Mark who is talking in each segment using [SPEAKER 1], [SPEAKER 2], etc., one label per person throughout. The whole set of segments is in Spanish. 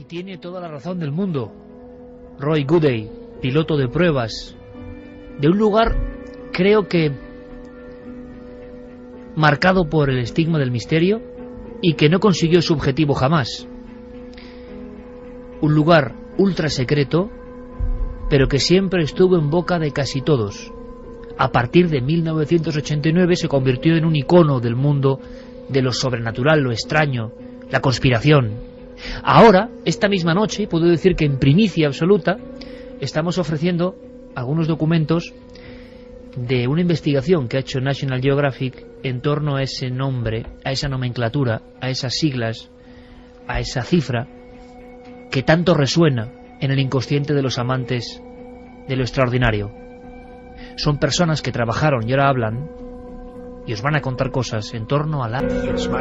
[SPEAKER 1] Y tiene toda la razón del mundo. Roy Goodey, piloto de pruebas, de un lugar, creo que marcado por el estigma del misterio y que no consiguió su objetivo jamás. Un lugar ultra secreto, pero que siempre estuvo en boca de casi todos. A partir de 1989 se convirtió en un icono del mundo de lo sobrenatural, lo extraño, la conspiración. Ahora, esta misma noche, puedo decir que en primicia absoluta, estamos ofreciendo algunos documentos de una investigación que ha hecho National Geographic en torno a ese nombre, a esa nomenclatura, a esas siglas, a esa cifra que tanto resuena en el inconsciente de los amantes de lo extraordinario. Son personas que trabajaron y ahora hablan y os van a contar cosas en torno a la...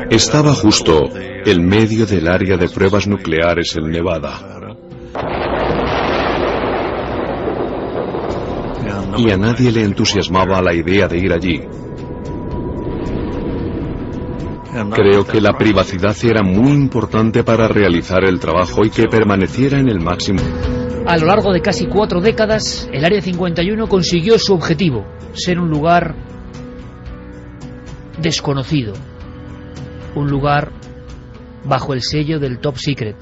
[SPEAKER 2] Estaba justo en medio del área de pruebas nucleares en Nevada. Y a nadie le entusiasmaba la idea de ir allí. Creo que la privacidad era muy importante para realizar el trabajo y que permaneciera en el máximo.
[SPEAKER 1] A lo largo de casi 4 décadas, el Área 51 consiguió su objetivo, ser un lugar desconocido, un lugar bajo el sello del Top Secret.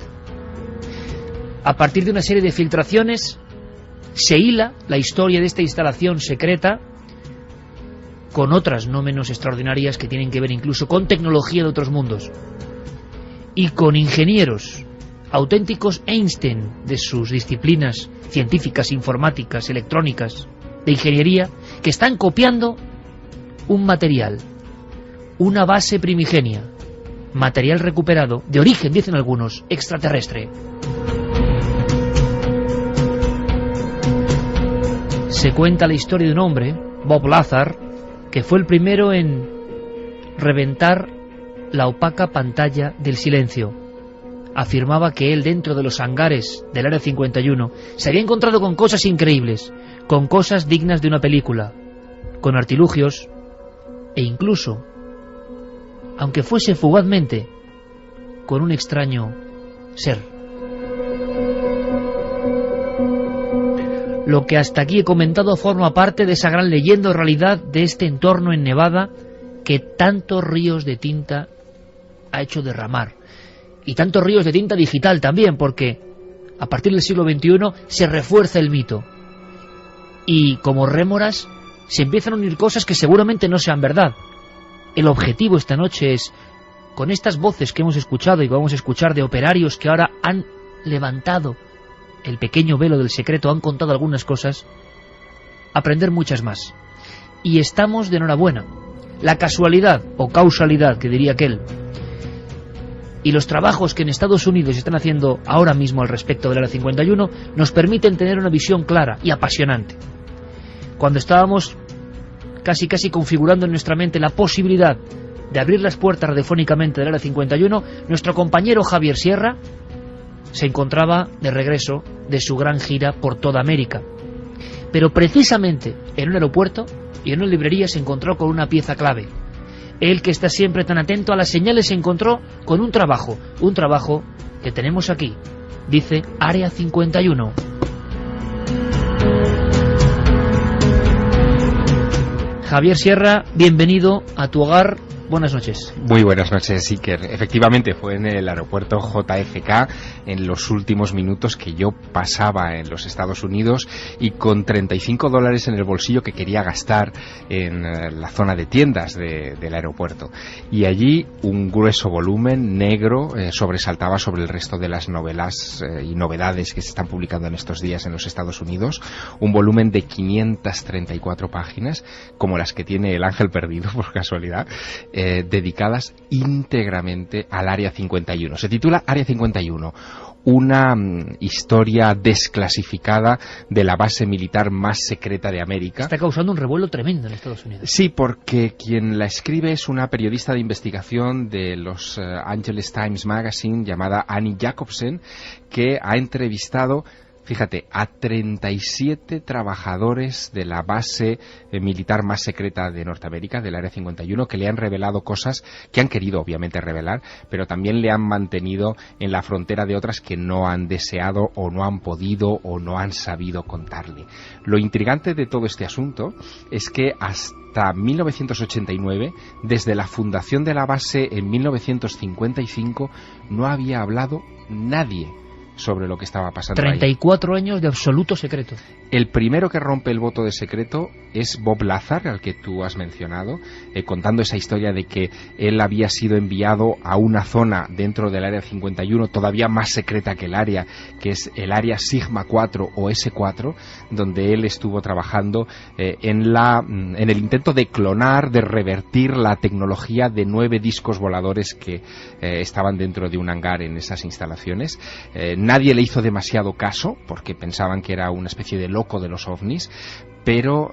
[SPEAKER 1] A partir de una serie de filtraciones, se hila la historia de esta instalación secreta con otras no menos extraordinarias que tienen que ver incluso con tecnología de otros mundos y con ingenieros, auténticos Einstein de sus disciplinas científicas, informáticas, electrónicas, de ingeniería, que están copiando un material, una base primigenia, material recuperado, de origen, dicen algunos, extraterrestre. Se cuenta la historia de un hombre, Bob Lazar, que fue el primero en reventar la opaca pantalla del silencio. Afirmaba que él, dentro de los hangares del Área 51, se había encontrado con cosas increíbles, con cosas dignas de una película, con artilugios e incluso, aunque fuese fugazmente, con un extraño ser. Lo que hasta aquí he comentado forma parte de esa gran leyenda o realidad de este entorno en Nevada que tantos ríos de tinta ha hecho derramar. Y tantos ríos de tinta digital también, porque a partir del siglo XXI se refuerza el mito. Y como rémoras se empiezan a unir cosas que seguramente no sean verdad. El objetivo esta noche es, con estas voces que hemos escuchado y que vamos a escuchar de operarios que ahora han levantado el pequeño velo del secreto, han contado algunas cosas, aprender muchas más. Y estamos de enhorabuena. La casualidad, o causalidad, que diría aquel, y los trabajos que en Estados Unidos están haciendo ahora mismo al respecto del Área 51 nos permiten tener una visión clara y apasionante. Cuando estábamos casi configurando en nuestra mente la posibilidad de abrir las puertas radiofónicamente del Área 51, nuestro compañero Javier Sierra se encontraba de regreso de su gran gira por toda América. Pero precisamente en un aeropuerto y en una librería se encontró con una pieza clave. Él, que está siempre tan atento a las señales, se encontró con un trabajo que tenemos aquí. Dice Área 51. Javier Sierra, bienvenido a tu hogar. Buenas noches.
[SPEAKER 3] Muy buenas noches, Iker. Efectivamente, fue en el aeropuerto JFK en los últimos minutos que yo pasaba en los Estados Unidos y con $35 en el bolsillo que quería gastar en la zona de tiendas del aeropuerto. Y allí un grueso volumen negro sobresaltaba sobre el resto de las novelas y novedades que se están publicando en estos días en los Estados Unidos. Un volumen de 534 páginas, como las que tiene El Ángel Perdido, por casualidad, dedicadas íntegramente al Área 51. Se titula Área 51, una historia desclasificada de la base militar más secreta de América.
[SPEAKER 1] Está causando un revuelo tremendo en Estados Unidos.
[SPEAKER 3] Sí, porque quien la escribe es una periodista de investigación de los Angeles Times Magazine llamada Annie Jacobsen, que ha entrevistado fíjate, a 37 trabajadores de la base militar más secreta de Norteamérica, del Área 51, que le han revelado cosas que han querido obviamente revelar, pero también le han mantenido en la frontera de otras que no han deseado o no han podido o no han sabido contarle. Lo intrigante de todo este asunto es que hasta 1989, desde la fundación de la base en 1955, no había hablado nadie sobre lo que estaba pasando
[SPEAKER 1] 34 años de absoluto secreto.
[SPEAKER 3] El primero que rompe el voto de secreto es Bob Lazar, al que tú has mencionado, contando esa historia de que él había sido enviado a una zona dentro del Área 51 todavía más secreta que el área, que es el Área Sigma 4 o S4, donde él estuvo trabajando en el intento de clonar, de revertir la tecnología de 9 discos voladores que estaban dentro de un hangar en esas instalaciones. Nadie le hizo demasiado caso, porque pensaban que era una especie de loco de los ovnis, pero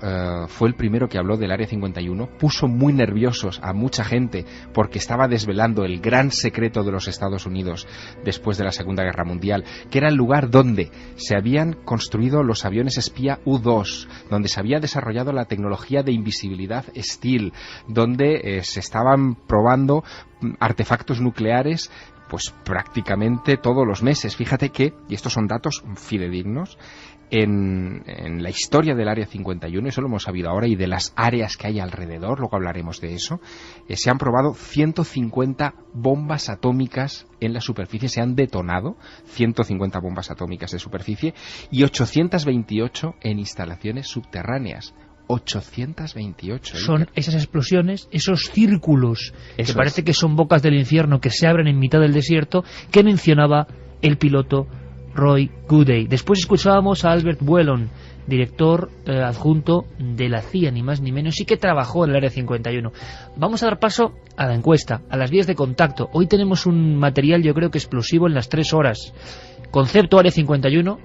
[SPEAKER 3] fue el primero que habló del Área 51, puso muy nerviosos a mucha gente porque estaba desvelando el gran secreto de los Estados Unidos después de la Segunda Guerra Mundial, que era el lugar donde se habían construido los aviones espía U-2, donde se había desarrollado la tecnología de invisibilidad Stealth, donde se estaban probando artefactos nucleares pues prácticamente todos los meses. Fíjate que, y estos son datos fidedignos, en la historia del Área 51, eso lo hemos sabido ahora, y de las áreas que hay alrededor, luego hablaremos de eso, se han probado 150 bombas atómicas en la superficie, se han detonado 150 bombas atómicas de superficie y 828 en instalaciones subterráneas. 828.
[SPEAKER 1] Son esas explosiones, esos círculos que parece que son bocas del infierno que se abren en mitad del desierto, que mencionaba el piloto Roy Goodey. Después escuchábamos a Albert Whelan, director adjunto de la CIA, ni más ni menos, y que trabajó en el Área 51. Vamos a dar paso a la encuesta, a las vías de contacto. Hoy tenemos un material, yo creo que explosivo, en las 3 horas. Concepto Área 51,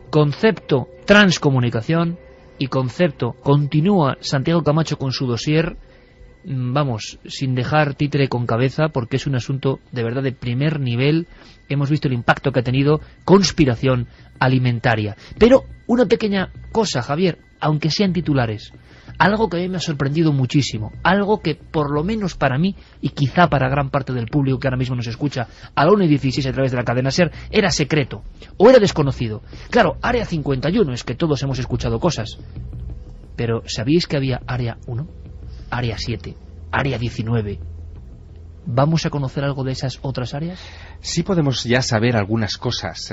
[SPEAKER 1] concepto transcomunicación y concepto continúa Santiago Camacho con su dossier, vamos, sin dejar títere con cabeza, porque es un asunto de verdad de primer nivel. Hemos visto el impacto que ha tenido conspiración alimentaria. Pero una pequeña cosa, Javier, aunque sean titulares, algo que a mí me ha sorprendido muchísimo, algo que por lo menos para mí, y quizá para gran parte del público que ahora mismo nos escucha a la 1:16 a través de la cadena SER, era secreto o era desconocido. Claro, Área 51, es que todos hemos escuchado cosas, pero ¿sabíais que había Área 1, Área 7, Área 19? ¿Vamos a conocer algo de esas otras áreas?
[SPEAKER 3] Sí podemos ya saber algunas cosas.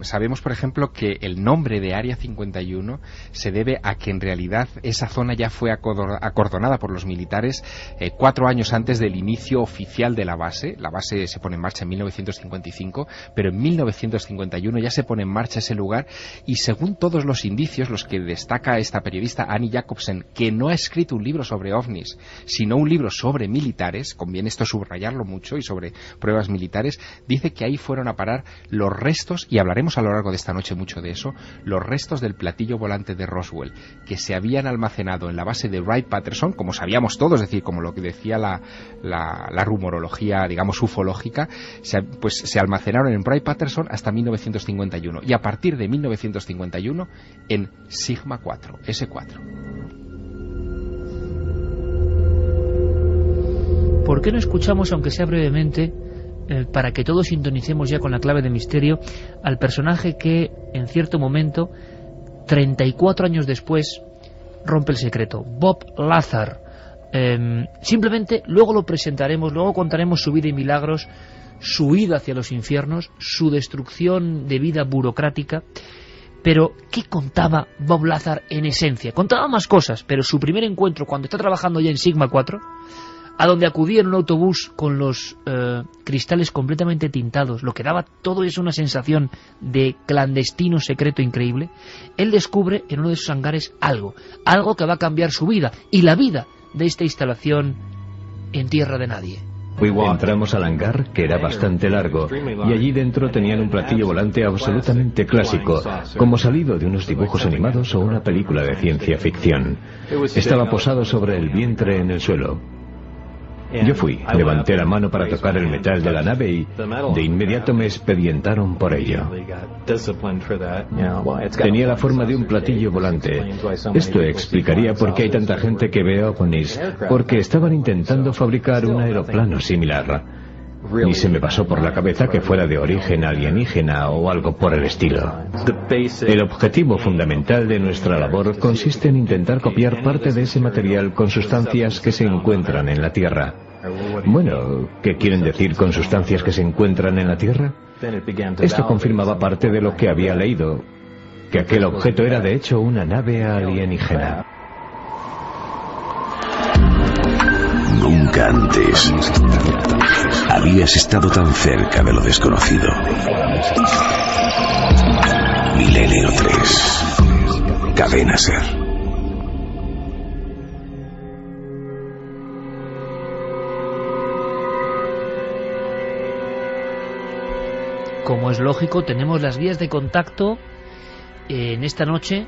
[SPEAKER 3] Sabemos, por ejemplo, que el nombre de Área 51 se debe a que en realidad esa zona ya fue acordonada por los militares 4 años antes del inicio oficial de la base. La base se pone en marcha en 1955, pero en 1951 ya se pone en marcha ese lugar, y según todos los indicios, los que destaca esta periodista Annie Jacobsen, que no ha escrito un libro sobre ovnis, sino un libro sobre militares, conviene esto subrayarlo mucho, y sobre pruebas militares, dice que ahí fueron a parar los restos, y hablaremos a lo largo de esta noche mucho de eso, los restos del platillo volante de Roswell, que se habían almacenado en la base de Wright-Patterson, como sabíamos todos, es decir, como lo que decía la rumorología, digamos, ufológica, se almacenaron en Wright-Patterson hasta 1951, y a partir de 1951 en Sigma 4, S4.
[SPEAKER 1] ¿Por qué no escuchamos, aunque sea brevemente, para que todos sintonicemos ya con la clave de misterio, al personaje que en cierto momento, 34 años después, rompe el secreto? Bob Lazar. Simplemente luego lo presentaremos, luego contaremos su vida y milagros, su ida hacia los infiernos, su destrucción de vida burocrática. Pero, ¿qué contaba Bob Lazar en esencia? Contaba más cosas, pero su primer encuentro, cuando está trabajando ya en Sigma 4, a donde acudía en un autobús con los cristales completamente tintados, lo que daba todo eso una sensación de clandestino secreto increíble, él descubre en uno de esos hangares algo que va a cambiar su vida y la vida de esta instalación en tierra de nadie.
[SPEAKER 4] Entramos al hangar, que era bastante largo, y allí dentro tenían un platillo volante absolutamente clásico, como salido de unos dibujos animados o una película de ciencia ficción. Estaba posado sobre el vientre en el suelo. Yo fui, levanté la mano para tocar el metal de la nave y de inmediato me expedientaron por ello. Tenía la forma de un platillo volante. Esto explicaría por qué hay tanta gente que ve ovnis, porque estaban intentando fabricar un aeroplano similar. Y se me pasó por la cabeza que fuera de origen alienígena o algo por el estilo. El objetivo fundamental de nuestra labor consiste en intentar copiar parte de ese material con sustancias que se encuentran en la Tierra. Bueno, ¿qué quieren decir con sustancias que se encuentran en la Tierra? Esto confirmaba parte de lo que había leído, que aquel objeto era de hecho una nave alienígena.
[SPEAKER 5] Nunca antes habías estado tan cerca de lo desconocido. Milenio 3. Cadena SER.
[SPEAKER 1] Como es lógico, tenemos las vías de contacto en esta noche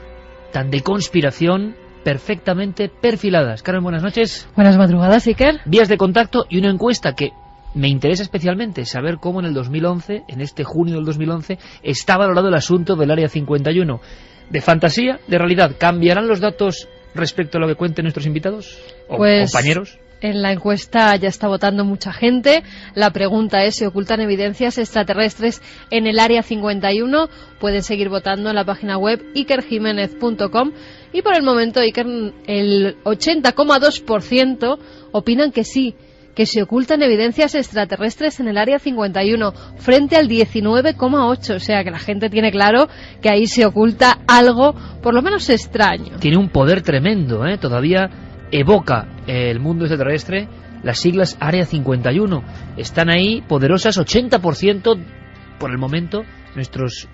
[SPEAKER 1] tan de conspiración, perfectamente perfiladas. Carmen, buenas noches.
[SPEAKER 6] Buenas madrugadas, Iker.
[SPEAKER 1] Vías de contacto y una encuesta que me interesa especialmente saber cómo en el 2011, en este junio del 2011, está valorado el asunto del Área 51. ¿De fantasía, de realidad? ¿Cambiarán los datos respecto a lo que cuenten nuestros invitados o compañeros?
[SPEAKER 6] En la encuesta ya está votando mucha gente. La pregunta es si ocultan evidencias extraterrestres en el Área 51. Pueden seguir votando en la página web ikerjimenez.com. Y por el momento, Iker, el 80,2% opinan que sí, que se ocultan evidencias extraterrestres en el Área 51, frente al 19,8%. O sea que la gente tiene claro que ahí se oculta algo, por lo menos extraño.
[SPEAKER 1] Tiene un poder tremendo, ¿eh? Todavía evoca el mundo extraterrestre las siglas Área 51. Están ahí poderosas, 80% por el momento. Nuestros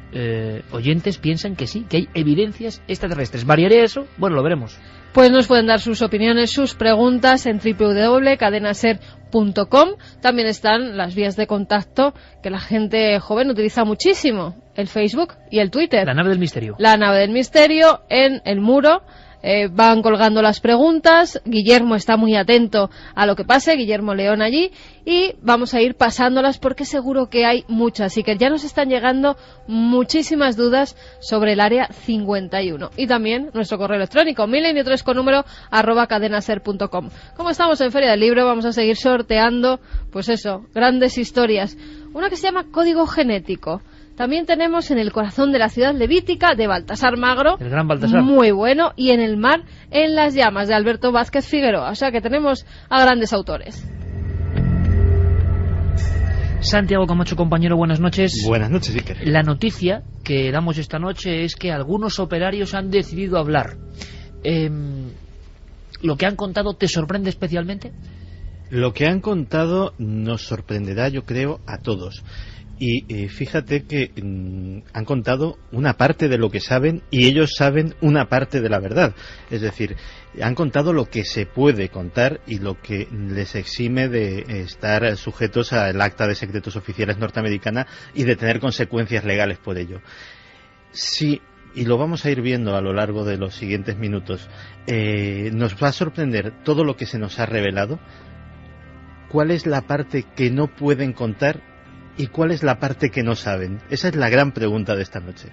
[SPEAKER 1] oyentes piensan que sí, que hay evidencias extraterrestres. ¿Variaría eso? Bueno, lo veremos.
[SPEAKER 6] Pues nos pueden dar sus opiniones, sus preguntas en www.cadenaser.com. También están las vías de contacto que la gente joven utiliza muchísimo, el Facebook y el Twitter.
[SPEAKER 1] La nave del misterio.
[SPEAKER 6] La nave del misterio en el muro. Van colgando las preguntas. Guillermo está muy atento a lo que pase, Guillermo León allí, y vamos a ir pasándolas porque seguro que hay muchas. Así que ya nos están llegando muchísimas dudas sobre el Área 51. Y también nuestro correo electrónico, milenio3 con número @cadenaser.com. Como estamos en Feria del Libro, vamos a seguir sorteando, pues eso, grandes historias. Una que se llama Código Genético. También tenemos En el corazón de la ciudad levítica, de Baltasar Magro.
[SPEAKER 1] El gran Baltasar.
[SPEAKER 6] Muy bueno. Y En el mar, en las llamas, de Alberto Vázquez Figueroa. O sea que tenemos a grandes autores.
[SPEAKER 1] Santiago Camacho, compañero, buenas noches.
[SPEAKER 7] Buenas noches, Iker.
[SPEAKER 1] La noticia que damos esta noche es que algunos operarios han decidido hablar. ¿Lo que han contado te sorprende especialmente?
[SPEAKER 7] Lo que han contado nos sorprenderá, yo creo, a todos. Y fíjate que han contado una parte de lo que saben y ellos saben una parte de la verdad. Es decir, han contado lo que se puede contar y lo que les exime de estar sujetos al Acta de Secretos Oficiales norteamericana y de tener consecuencias legales por ello. Sí, y lo vamos a ir viendo a lo largo de los siguientes minutos, nos va a sorprender todo lo que se nos ha revelado. ¿Cuál es la parte que no pueden contar? ¿Y cuál es la parte que no saben? Esa es la gran pregunta de esta noche.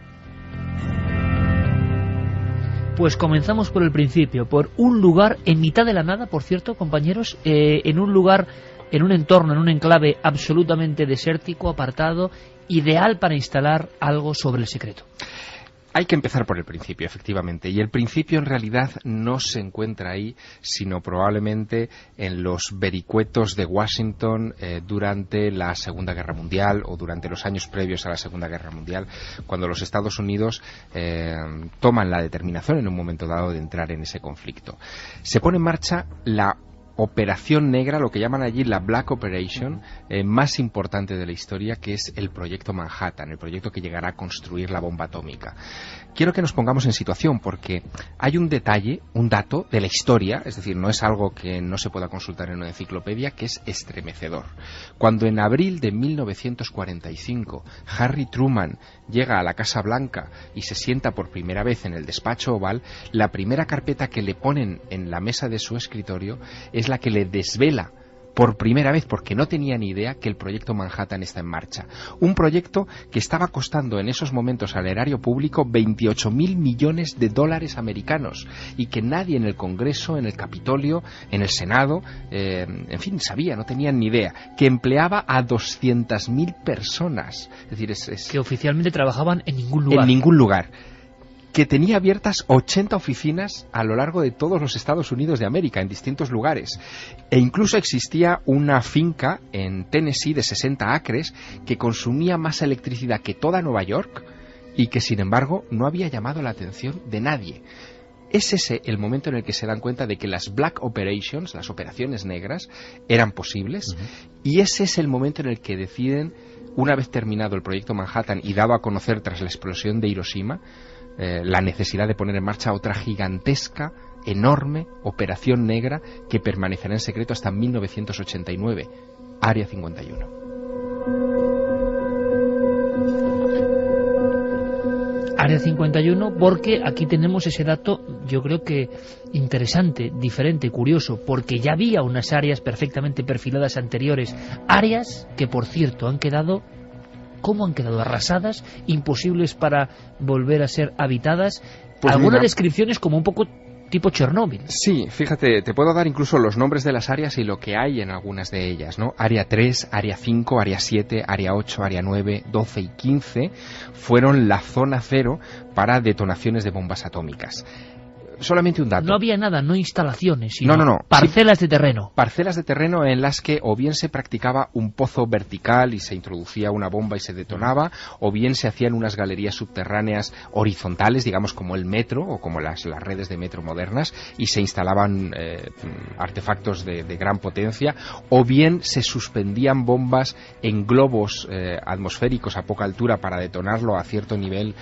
[SPEAKER 1] Pues comenzamos por el principio, por un lugar en mitad de la nada, por cierto, compañeros, en un lugar, en un entorno, en un enclave absolutamente desértico, apartado, ideal para instalar algo sobre el secreto.
[SPEAKER 3] Hay que empezar por el principio, efectivamente, y el principio en realidad no se encuentra ahí, sino probablemente en los vericuetos de Washington durante la Segunda Guerra Mundial o durante los años previos a la Segunda Guerra Mundial, cuando los Estados Unidos toman la determinación en un momento dado de entrar en ese conflicto. Se pone en marcha la operación negra, lo que llaman allí la Black Operation, más importante de la historia, que es el proyecto Manhattan, el proyecto que llegará a construir la bomba atómica. Quiero que nos pongamos en situación porque hay un detalle, un dato de la historia, es decir, no es algo que no se pueda consultar en una enciclopedia, que es estremecedor. Cuando en abril de 1945 Harry Truman llega a la Casa Blanca y se sienta por primera vez en el despacho oval, la primera carpeta que le ponen en la mesa de su escritorio es la que le desvela por primera vez, porque no tenía ni idea, que el proyecto Manhattan está en marcha. Un proyecto que estaba costando en esos momentos al erario público 28.000 millones de dólares americanos y que nadie en el Congreso, en el Capitolio, en el Senado, en fin, sabía, no tenían ni idea, que empleaba a 200.000 personas. Es decir,
[SPEAKER 1] que oficialmente trabajaban en ningún lugar.
[SPEAKER 3] En ningún lugar. Que tenía abiertas 80 oficinas a lo largo de todos los Estados Unidos de América, en distintos lugares. E incluso existía una finca en Tennessee de 60 acres que consumía más electricidad que toda Nueva York y que, sin embargo, no había llamado la atención de nadie. Es ese el momento en el que se dan cuenta de que las Black Operations, las operaciones negras, eran posibles, y ese es el momento en el que deciden, una vez terminado el proyecto Manhattan y dado a conocer tras la explosión de Hiroshima, la necesidad de poner en marcha otra gigantesca, enorme operación negra que permanecerá en secreto hasta 1989, Área 51.
[SPEAKER 1] Área 51, porque aquí tenemos ese dato, yo creo que interesante, diferente, curioso, porque ya había unas áreas perfectamente perfiladas anteriores, áreas que, por cierto, han quedado... ¿Cómo han quedado? Arrasadas, imposibles para volver a ser habitadas.
[SPEAKER 3] Pues
[SPEAKER 1] algunas
[SPEAKER 3] mira,
[SPEAKER 1] descripciones como un poco tipo Chernóbil.
[SPEAKER 3] Sí, fíjate, te puedo dar incluso los nombres de las áreas y lo que hay en algunas de ellas, ¿no? Área 3, Área 5, Área 7, Área 8, Área 9, 12 y 15 fueron la zona cero para detonaciones de bombas atómicas. Solamente un dato.
[SPEAKER 1] No había nada, no instalaciones, sino
[SPEAKER 3] no.
[SPEAKER 1] parcelas de terreno.
[SPEAKER 3] Parcelas de terreno en las que o bien se practicaba un pozo vertical y se introducía una bomba y se detonaba, o bien se hacían unas galerías subterráneas horizontales, digamos como el metro o como las redes de metro modernas, y se instalaban artefactos de gran potencia, o bien se suspendían bombas en globos atmosféricos a poca altura para detonarlo a cierto nivel,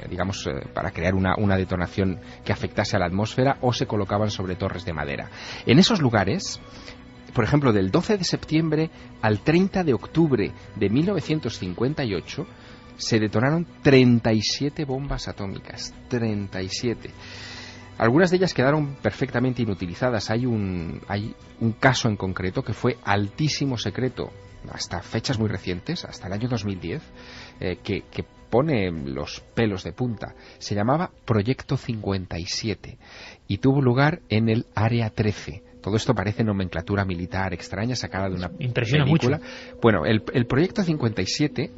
[SPEAKER 3] digamos, para crear una detonación que afectase a la atmósfera, o se colocaban sobre torres de madera. En esos lugares, por ejemplo, del 12 de septiembre al 30 de octubre de 1958, se detonaron 37 bombas atómicas. 37. Algunas de ellas quedaron perfectamente inutilizadas. Hay un caso en concreto que fue altísimo secreto hasta fechas muy recientes, hasta el año 2010, que pone los pelos de punta. Se llamaba Proyecto 57 y tuvo lugar en el Área 13. Todo esto parece nomenclatura militar extraña sacada de una película.
[SPEAKER 1] Mucho.
[SPEAKER 3] Bueno, el Proyecto 57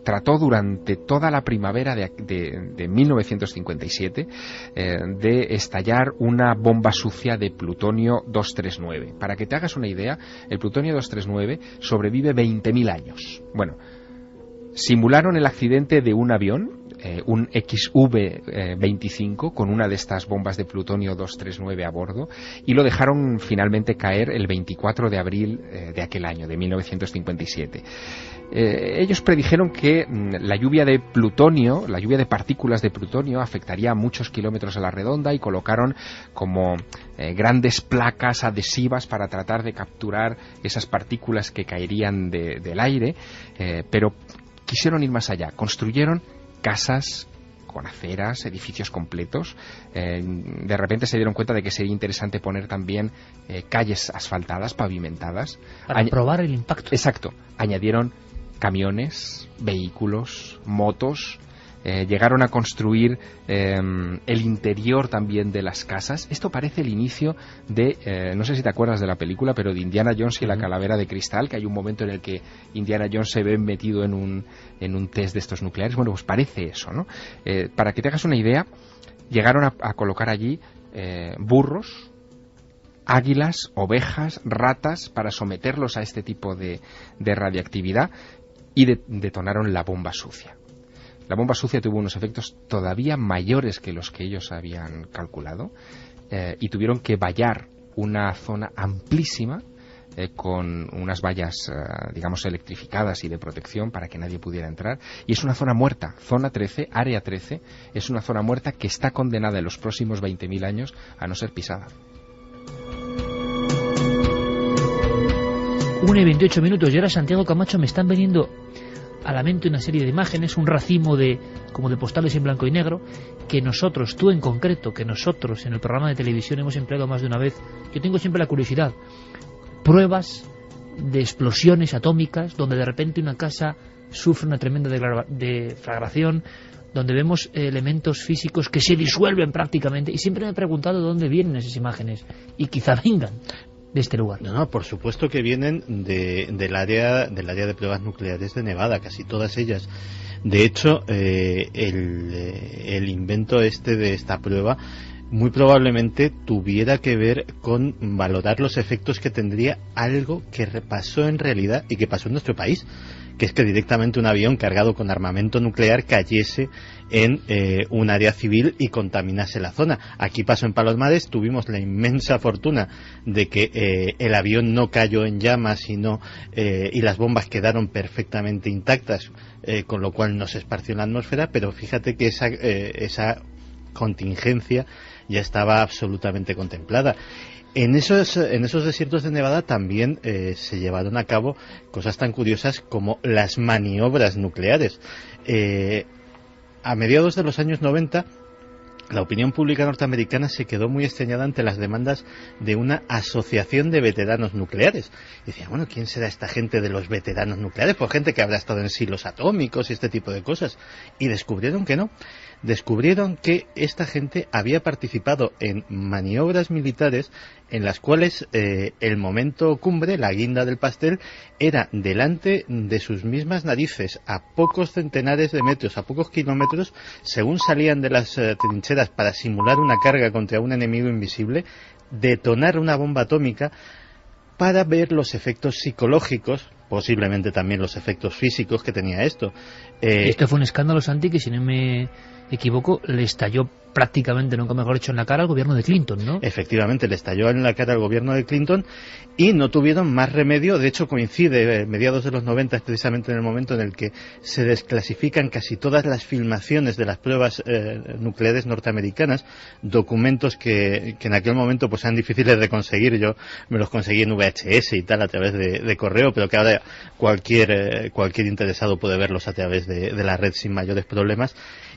[SPEAKER 3] trató durante toda la primavera de 1957 de estallar una bomba sucia de plutonio 239. Para que te hagas una idea, el plutonio 239 sobrevive 20.000 años. Bueno, simularon el accidente de un avión, un XV-25, con una de estas bombas de plutonio 239 a bordo, y lo dejaron finalmente caer el 24 de abril de aquel año, de 1957. Ellos predijeron que la lluvia de plutonio, la lluvia de partículas de plutonio, afectaría a muchos kilómetros a la redonda, y colocaron como grandes placas adhesivas para tratar de capturar esas partículas que caerían del aire, pero quisieron ir más allá. Construyeron casas con aceras, edificios completos. De repente se dieron cuenta de que sería interesante poner también calles asfaltadas, pavimentadas.
[SPEAKER 1] Para probar el impacto.
[SPEAKER 3] Exacto. Añadieron camiones, vehículos, motos. Llegaron a construir el interior también de las casas. Esto parece el inicio de, no sé si te acuerdas de la película, pero de Indiana Jones y la calavera de cristal, que hay un momento en el que Indiana Jones se ve metido en un test de estos nucleares. Bueno, pues parece eso, ¿no? Para que te hagas una idea, llegaron a colocar allí burros, águilas, ovejas, ratas, para someterlos a este tipo de radiactividad, y detonaron la bomba sucia. La bomba sucia tuvo unos efectos todavía mayores que los que ellos habían calculado, y tuvieron que vallar una zona amplísima con unas vallas, digamos, electrificadas y de protección para que nadie pudiera entrar. Y es una zona muerta. Zona 13, Área 13, es una zona muerta que está condenada en los próximos 20.000 años a no ser pisada.
[SPEAKER 1] 1:28 minutos, y ahora, Santiago Camacho, me están veniendo a la mente una serie de imágenes, un racimo como de postales en blanco y negro, que nosotros, tú en concreto, que nosotros en el programa de televisión hemos empleado más de una vez. Yo tengo siempre la curiosidad, pruebas de explosiones atómicas, donde de repente una casa sufre una tremenda deflagración, donde vemos elementos físicos que se disuelven prácticamente, y siempre me he preguntado de dónde vienen esas imágenes, y quizá vengan de este lugar.
[SPEAKER 7] No, por supuesto que vienen del área de pruebas nucleares de Nevada, casi todas ellas. De hecho, el invento de esta prueba muy probablemente tuviera que ver con valorar los efectos que tendría algo que pasó en realidad y que pasó en nuestro país, que es que directamente un avión cargado con armamento nuclear cayese en un área civil y contaminase la zona. Aquí pasó en Palomares, tuvimos la inmensa fortuna de que el avión no cayó en llamas y las bombas quedaron perfectamente intactas, con lo cual no se esparció en la atmósfera, pero fíjate que esa contingencia ya estaba absolutamente contemplada. En esos desiertos de Nevada también se llevaron a cabo cosas tan curiosas como las maniobras nucleares. A mediados de los años 90, la opinión pública norteamericana se quedó muy extrañada ante las demandas de una asociación de veteranos nucleares. Y decía, bueno, ¿quién será esta gente de los veteranos nucleares? Pues gente que habrá estado en silos atómicos y este tipo de cosas. Y descubrieron que no. Descubrieron que esta gente había participado en maniobras militares en las cuales el momento cumbre, la guinda del pastel, era delante de sus mismas narices, a pocos centenares de metros, a pocos kilómetros, según salían de las trincheras para simular una carga contra un enemigo invisible, detonar una bomba atómica para ver los efectos psicológicos, posiblemente también los efectos físicos que tenía esto.
[SPEAKER 1] Esto fue un escándalo, Santi, que si no me equivoco, le estalló prácticamente, nunca mejor dicho, en la cara al gobierno de Clinton, ¿no?
[SPEAKER 7] Efectivamente, le estalló en la cara al gobierno de Clinton y no tuvieron más remedio. De hecho, coincide, mediados de los 90, es precisamente en el momento en el que se desclasifican casi todas las filmaciones de las pruebas nucleares norteamericanas, documentos que en aquel momento pues eran difíciles de conseguir. Yo me los conseguí en VHS y tal a través de correo, pero que ahora cualquier interesado puede verlos a través de la red sin mayores problemas,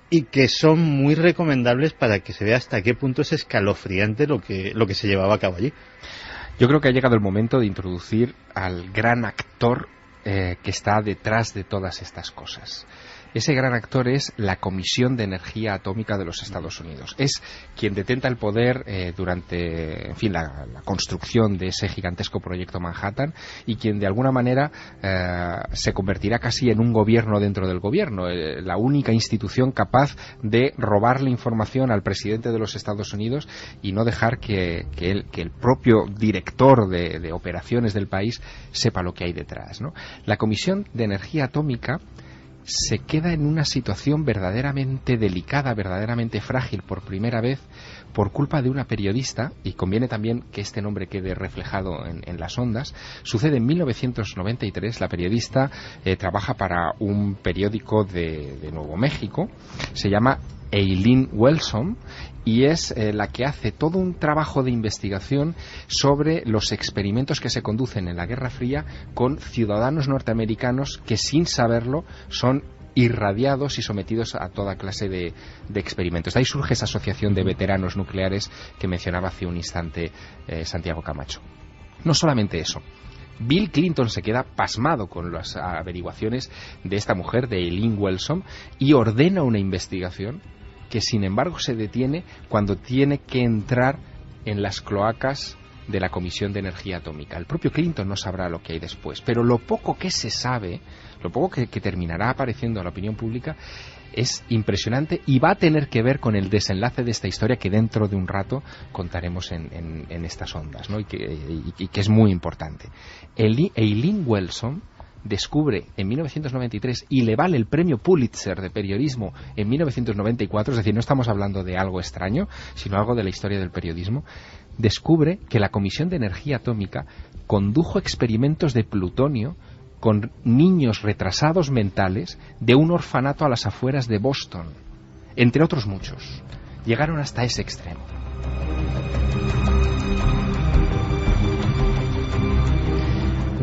[SPEAKER 7] y que son muy recomendables para que se vea hasta qué punto es escalofriante lo que se llevaba a cabo allí.
[SPEAKER 3] Yo creo que ha llegado el momento de introducir al gran actor que está detrás de todas estas cosas. Ese gran actor es la Comisión de Energía Atómica de los Estados Unidos. Es quien detenta el poder durante, en fin, la construcción de ese gigantesco proyecto Manhattan, y quien de alguna manera se convertirá casi en un gobierno dentro del gobierno, la única institución capaz de robarle información al presidente de los Estados Unidos y no dejar que el propio director de operaciones del país sepa lo que hay detrás, ¿no? La Comisión de Energía Atómica se queda en una situación verdaderamente delicada, verdaderamente frágil por primera vez, por culpa de una periodista, y conviene también que este nombre quede reflejado en las ondas. Sucede en 1993, la periodista trabaja para un periódico de Nuevo México, se llama Eileen Welsom, y es la que hace todo un trabajo de investigación sobre los experimentos que se conducen en la Guerra Fría con ciudadanos norteamericanos que, sin saberlo, son irradiados y sometidos a toda clase de experimentos. De ahí surge esa asociación de veteranos nucleares que mencionaba hace un instante Santiago Camacho. No solamente eso, Bill Clinton se queda pasmado con las averiguaciones de esta mujer, de Eileen Welsom, y ordena una investigación que sin embargo se detiene cuando tiene que entrar en las cloacas de la Comisión de Energía Atómica. El propio Clinton no sabrá lo que hay después, pero lo poco que se sabe, lo poco que terminará apareciendo a la opinión pública, es impresionante y va a tener que ver con el desenlace de esta historia que dentro de un rato contaremos en estas ondas, ¿no? y que es muy importante. Eileen Welsom descubre en 1993 y le vale el premio Pulitzer de periodismo en 1994, es decir, no estamos hablando de algo extraño, sino algo de la historia del periodismo. Descubre que la Comisión de Energía Atómica condujo experimentos de plutonio con niños retrasados mentales de un orfanato a las afueras de Boston, entre otros muchos. Llegaron hasta ese extremo.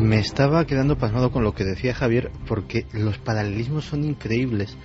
[SPEAKER 7] Me estaba quedando pasmado con lo que decía Javier, porque los paralelismos son increíbles.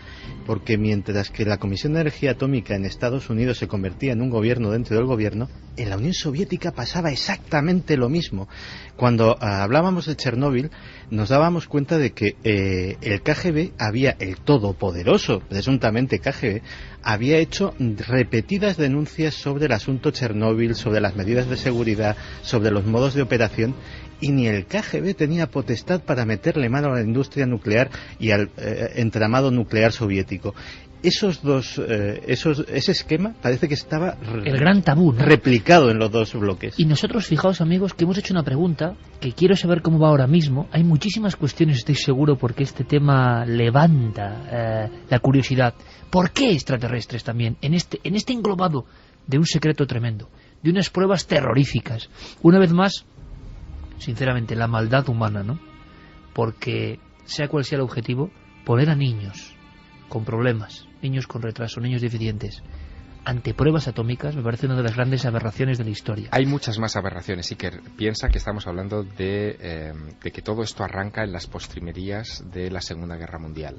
[SPEAKER 7] Porque mientras que la Comisión de Energía Atómica en Estados Unidos se convertía en un gobierno dentro del gobierno, en la Unión Soviética pasaba exactamente lo mismo. Cuando hablábamos de Chernóbil, nos dábamos cuenta de que el KGB el todopoderoso, presuntamente KGB, había hecho repetidas denuncias sobre el asunto Chernóbil, sobre las medidas de seguridad, sobre los modos de operación, y ni el KGB tenía potestad para meterle mano a la industria nuclear y al entramado nuclear soviético. Ese esquema parece que estaba
[SPEAKER 1] el gran tabú, ¿no?,
[SPEAKER 7] replicado en los dos bloques.
[SPEAKER 1] Y nosotros, fijaos amigos, que hemos hecho una pregunta que quiero saber cómo va ahora mismo. Hay muchísimas cuestiones, estoy seguro, porque este tema levanta la curiosidad. ¿Por qué extraterrestres también? En este englobado de un secreto tremendo, de unas pruebas terroríficas. Una vez más, sinceramente, la maldad humana, ¿no? Porque, sea cual sea el objetivo, poner a niños con problemas, niños con retraso, niños deficientes, ante pruebas atómicas, me parece una de las grandes aberraciones de la historia.
[SPEAKER 3] Hay muchas más aberraciones. Iker, piensa que estamos hablando de que todo esto arranca en las postrimerías de la Segunda Guerra Mundial.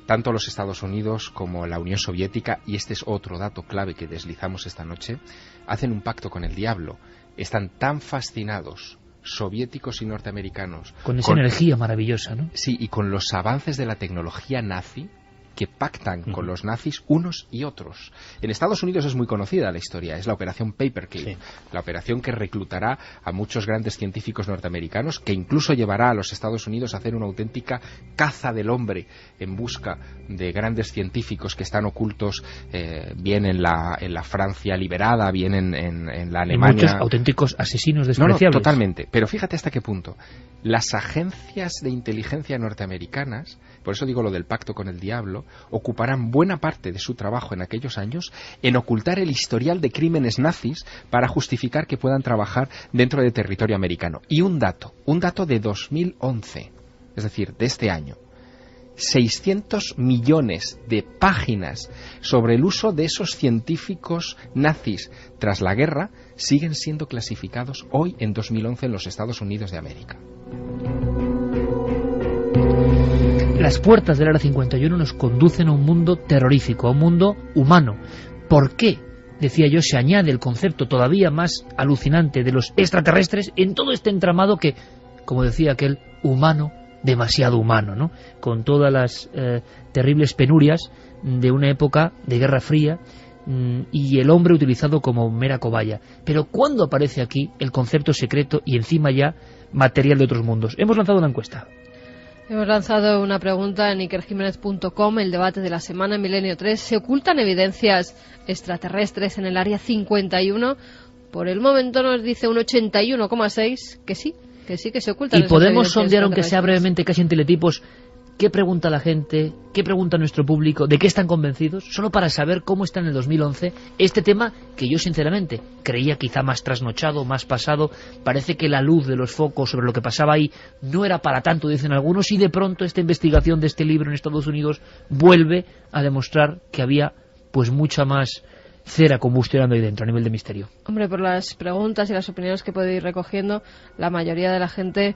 [SPEAKER 3] Tanto los Estados Unidos como la Unión Soviética, y este es otro dato clave que deslizamos esta noche, hacen un pacto con el diablo. Están tan fascinados, soviéticos y norteamericanos,
[SPEAKER 1] con esa energía maravillosa, ¿no?
[SPEAKER 3] Sí, y con los avances de la tecnología nazi, que pactan con los nazis unos y otros. En Estados Unidos es muy conocida la historia, es la operación Paperclip, sí, la operación que reclutará a muchos grandes científicos norteamericanos, que incluso llevará a los Estados Unidos a hacer una auténtica caza del hombre en busca de grandes científicos que están ocultos, bien en la Francia liberada, bien en la Alemania.
[SPEAKER 1] Y muchos auténticos asesinos despreciables.
[SPEAKER 3] No, totalmente. Pero fíjate hasta qué punto. Las agencias de inteligencia norteamericanas, por eso digo lo del pacto con el diablo, ocuparán buena parte de su trabajo en aquellos años en ocultar el historial de crímenes nazis para justificar que puedan trabajar dentro de territorio americano. Y un dato de 2011, es decir, de este año, 600 millones de páginas sobre el uso de esos científicos nazis tras la guerra siguen siendo clasificados hoy en 2011 en los Estados Unidos de América.
[SPEAKER 1] Las puertas del Área 51 nos conducen a un mundo terrorífico, a un mundo humano. ¿Por qué, decía yo, se añade el concepto todavía más alucinante de los extraterrestres en todo este entramado que, como decía aquel, humano, demasiado humano, ¿no? Con todas las terribles penurias de una época de Guerra Fría y el hombre utilizado como mera cobaya? Pero ¿cuándo aparece aquí el concepto secreto y encima ya material de otros mundos? Hemos lanzado una encuesta.
[SPEAKER 6] Hemos lanzado una pregunta en ikerjimenez.com, el debate de la semana en Milenio 3. ¿Se ocultan evidencias extraterrestres en el Área 51? Por el momento nos dice un 81,6% que sí que se ocultan.
[SPEAKER 1] Y podemos sondear, aunque sea brevemente, casi en teletipos, qué pregunta la gente, qué pregunta nuestro público, de qué están convencidos, solo para saber cómo está en el 2011 este tema que yo sinceramente creía quizá más trasnochado, más pasado. Parece que la luz de los focos sobre lo que pasaba ahí no era para tanto, dicen algunos, y de pronto esta investigación de este libro en Estados Unidos vuelve a demostrar que había pues mucha más cera combustionando ahí dentro a nivel de misterio.
[SPEAKER 6] Hombre, por las preguntas y las opiniones que puedo ir recogiendo, la mayoría de la gente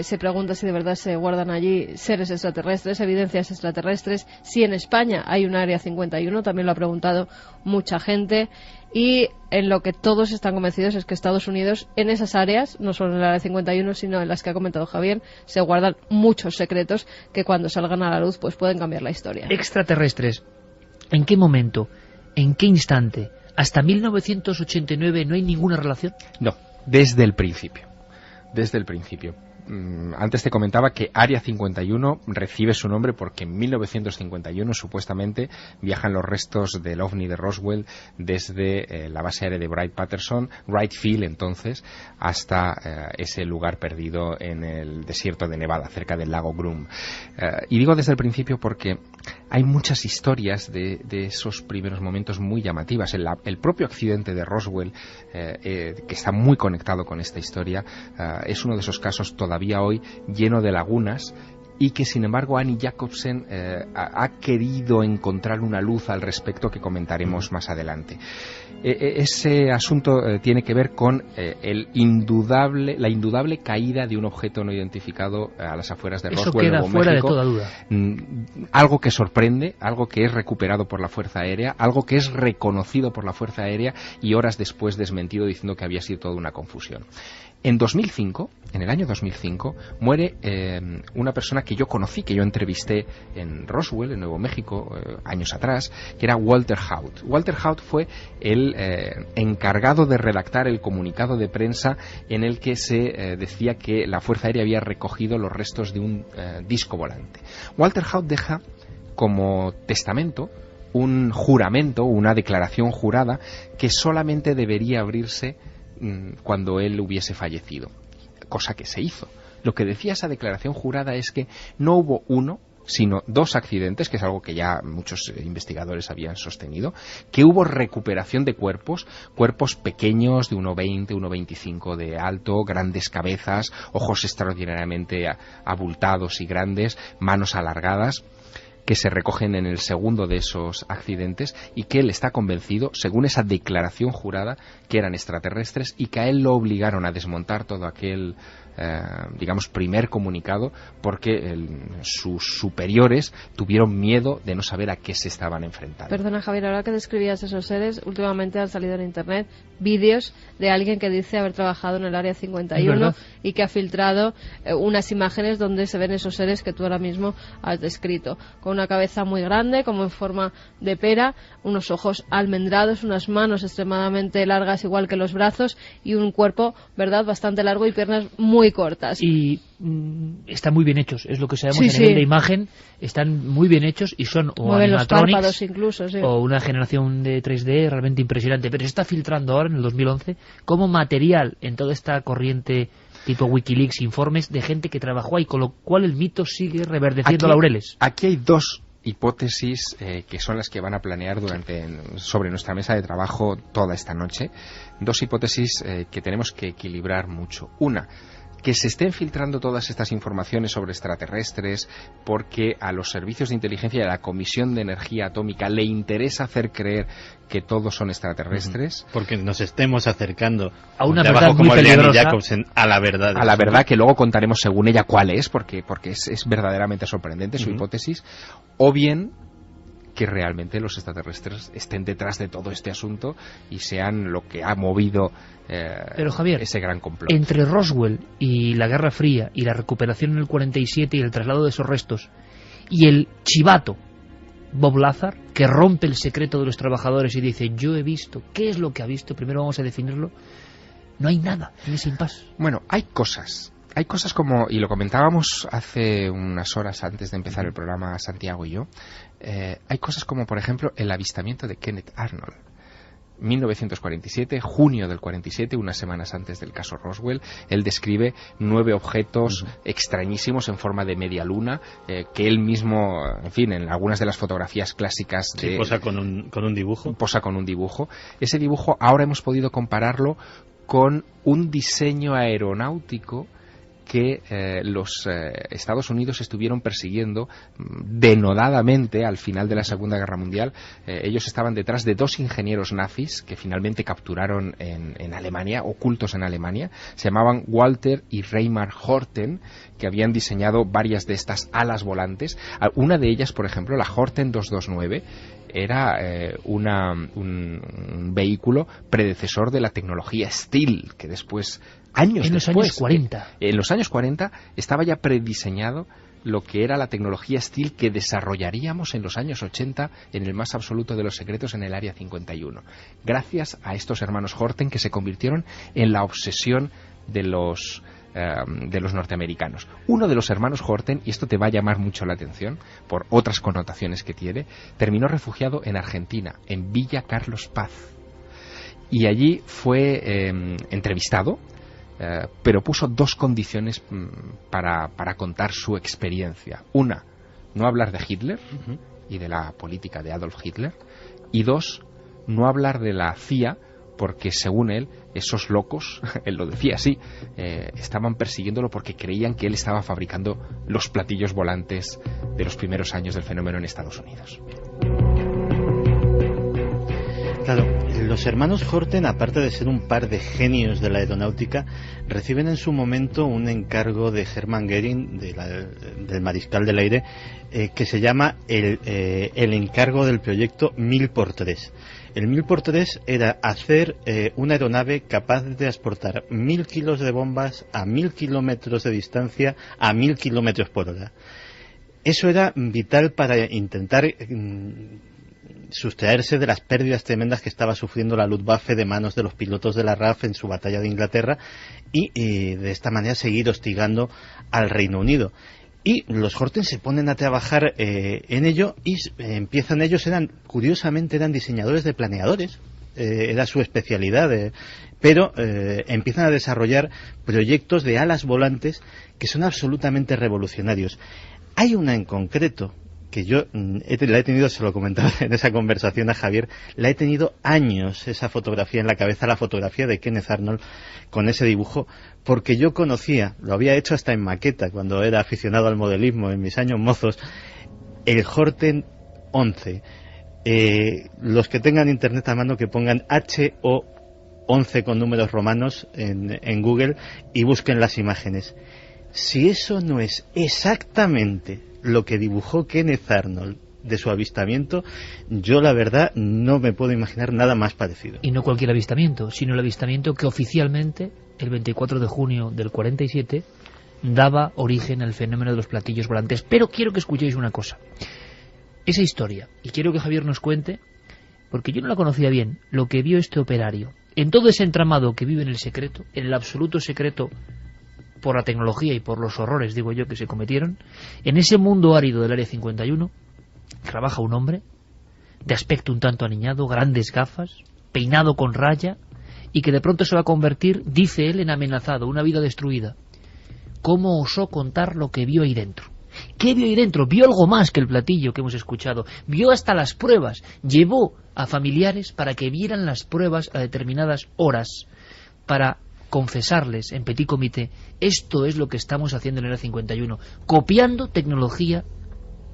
[SPEAKER 6] se pregunta si de verdad se guardan allí seres extraterrestres, evidencias extraterrestres, si en España hay un Área 51, también lo ha preguntado mucha gente, y en lo que todos están convencidos es que Estados Unidos, en esas áreas, no solo en el Área 51, sino en las que ha comentado Javier, se guardan muchos secretos que cuando salgan a la luz pues pueden cambiar la historia.
[SPEAKER 1] Extraterrestres, ¿en qué momento? ¿En qué instante? ¿Hasta 1989 no hay ninguna relación?
[SPEAKER 3] No, desde el principio. Desde el principio. Antes te comentaba que Área 51 recibe su nombre porque en 1951 supuestamente viajan los restos del OVNI de Roswell desde la base aérea de Wright Field entonces, hasta ese lugar perdido en el desierto de Nevada, cerca del lago Groom. Y digo desde el principio porque hay muchas historias de esos primeros momentos muy llamativas. El propio accidente de Roswell, que está muy conectado con esta historia, es uno de esos casos todavía hoy lleno de lagunas y que sin embargo Annie Jacobsen ha querido encontrar una luz al respecto que comentaremos más adelante. Ese asunto tiene que ver con la indudable caída de un objeto no identificado a las afueras de Roswell,
[SPEAKER 1] Nuevo México. Eso queda fuera de toda duda.
[SPEAKER 3] Algo que sorprende, algo que es recuperado por la Fuerza Aérea, algo que es reconocido por la Fuerza Aérea y horas después desmentido diciendo que había sido toda una confusión. En el año 2005, muere una persona que yo conocí, que yo entrevisté en Roswell, en Nuevo México, años atrás, que era Walter Haut. Walter Haut fue el encargado de redactar el comunicado de prensa en el que se decía que la Fuerza Aérea había recogido los restos de un disco volante. Walter Haut deja como testamento un juramento, una declaración jurada, que solamente debería abrirse cuando él hubiese fallecido, cosa que se hizo. Lo que decía esa declaración jurada es que no hubo uno, sino 2 accidentes, que es algo que ya muchos investigadores habían sostenido, que hubo recuperación de cuerpos pequeños de 1,20, 1,25 de alto, grandes cabezas, ojos extraordinariamente abultados y grandes, manos alargadas, que se recogen en el segundo de esos accidentes, y que él está convencido, según esa declaración jurada, que eran extraterrestres y que a él lo obligaron a desmontar todo aquel primer comunicado porque sus superiores tuvieron miedo de no saber a qué se estaban enfrentando.
[SPEAKER 6] Perdona, Javier, ahora que describías esos seres, últimamente han salido en internet vídeos de alguien que dice haber trabajado en el Área 51 y que ha filtrado unas imágenes donde se ven esos seres que tú ahora mismo has descrito, con una cabeza muy grande, como en forma de pera, unos ojos almendrados, unas manos extremadamente largas igual que los brazos y un cuerpo, ¿verdad?, bastante largo y piernas muy cortas.
[SPEAKER 1] Y están muy bien hechos, es lo que sabemos a nivel de imagen, están muy bien hechos y son o
[SPEAKER 6] mueven
[SPEAKER 1] animatronics
[SPEAKER 6] los párpados incluso,
[SPEAKER 1] o una generación de 3D realmente impresionante, pero se está filtrando ahora en el 2011 como material en toda esta corriente tipo Wikileaks, informes de gente que trabajó ahí, con lo cual el mito sigue reverdeciendo laureles.
[SPEAKER 3] Aquí hay 2 hipótesis que son las que van a planear sobre nuestra mesa de trabajo toda esta noche. 2 hipótesis que tenemos que equilibrar mucho. Una, que se estén filtrando todas estas informaciones sobre extraterrestres porque a los servicios de inteligencia y a la Comisión de Energía Atómica le interesa hacer creer que todos son extraterrestres.
[SPEAKER 7] Porque nos estemos acercando
[SPEAKER 1] a una verdad muy peligrosa,
[SPEAKER 7] Jacobsen, a la verdad.
[SPEAKER 3] A la verdad que luego contaremos según ella cuál es, porque es verdaderamente sorprendente su hipótesis. O bien que realmente los extraterrestres estén detrás de todo este asunto y sean lo que ha movido
[SPEAKER 1] pero Javier,
[SPEAKER 3] ese gran complot.
[SPEAKER 1] Entre Roswell y la Guerra Fría y la recuperación en el 47 y el traslado de esos restos y el chivato Bob Lazar, que rompe el secreto de los trabajadores y dice yo he visto, ¿qué es lo que ha visto? Primero vamos a definirlo. No hay nada en ese impasse.
[SPEAKER 3] Bueno, hay cosas como, y lo comentábamos hace unas horas antes de empezar el programa Santiago y yo, hay cosas como, por ejemplo, el avistamiento de Kenneth Arnold. 1947, junio del 47, unas semanas antes del caso Roswell, él describe 9 objetos extrañísimos en forma de media luna, que él mismo, en fin, en algunas de las fotografías clásicas
[SPEAKER 7] posa con un dibujo.
[SPEAKER 3] Posa con un dibujo. Ese dibujo ahora hemos podido compararlo con un diseño aeronáutico que los Estados Unidos estuvieron persiguiendo denodadamente al final de la Segunda Guerra Mundial. Ellos estaban detrás de 2 ingenieros nazis que finalmente capturaron en Alemania, ocultos en Alemania. Se llamaban Walter y Reimar Horten, que habían diseñado varias de estas alas volantes. Una de ellas, por ejemplo, la Horten 229, era un vehículo predecesor de la tecnología Stealth, que después,
[SPEAKER 1] en los años 40.
[SPEAKER 3] En los años 40 estaba ya prediseñado lo que era la tecnología Stealth que desarrollaríamos en los años 80 en el más absoluto de los secretos en el Área 51. Gracias a estos hermanos Horten, que se convirtieron en la obsesión de los norteamericanos. Uno de los hermanos Horten, y esto te va a llamar mucho la atención por otras connotaciones que tiene, terminó refugiado en Argentina, en Villa Carlos Paz. Y allí fue entrevistado, pero puso 2 condiciones para contar su experiencia. Una, no hablar de Hitler y de la política de Adolf Hitler. Y 2, no hablar de la CIA porque según él, esos locos, él lo decía así, estaban persiguiéndolo porque creían que él estaba fabricando los platillos volantes de los primeros años del fenómeno en Estados Unidos.
[SPEAKER 7] Claro, los hermanos Horten, aparte de ser un par de genios de la aeronáutica, reciben en su momento un encargo de Hermann Göring, del mariscal del aire, que se llama el encargo del proyecto 1000×3. El 1000×3 era hacer una aeronave capaz de transportar 1000 kilos de bombas a 1000 kilómetros de distancia a 1000 kilómetros por hora. Eso era vital para intentar sustraerse de las pérdidas tremendas que estaba sufriendo la Luftwaffe de manos de los pilotos de la RAF en su batalla de Inglaterra y de esta manera seguir hostigando al Reino Unido. Y los Horten se ponen a trabajar en ello y empiezan ellos, curiosamente eran diseñadores de planeadores, era su especialidad, pero empiezan a desarrollar proyectos de alas volantes que son absolutamente revolucionarios. Hay una en concreto que yo la he tenido, se lo comentaba en esa conversación a Javier, la he tenido años esa fotografía en la cabeza, la fotografía de Kenneth Arnold con ese dibujo, porque yo conocía, lo había hecho hasta en maqueta cuando era aficionado al modelismo en mis años mozos, el Horten 11. Los que tengan internet a mano que pongan HO 11 con números romanos en Google y busquen las imágenes. Si eso no es exactamente lo que dibujó Kenneth Arnold de su avistamiento, yo la verdad no me puedo imaginar nada más parecido.
[SPEAKER 1] Y no cualquier avistamiento, sino el avistamiento que oficialmente, el 24 de junio del 47, daba origen al fenómeno de los platillos volantes. Pero quiero que escuchéis una cosa. Esa historia, y quiero que Javier nos cuente, porque yo no la conocía bien, lo que vio este operario, en todo ese entramado que vive en el secreto, en el absoluto secreto, por la tecnología y por los horrores, digo yo, que se cometieron, en ese mundo árido del Área 51, trabaja un hombre, de aspecto un tanto aniñado, grandes gafas, peinado con raya, y que de pronto se va a convertir, dice él, en amenazado, una vida destruida. ¿Cómo osó contar lo que vio ahí dentro? ¿Qué vio ahí dentro? Vio algo más que el platillo que hemos escuchado. Vio hasta las pruebas. Llevó a familiares para que vieran las pruebas a determinadas horas, para confesarles en petit comité: esto es lo que estamos haciendo en el Área 51, copiando tecnología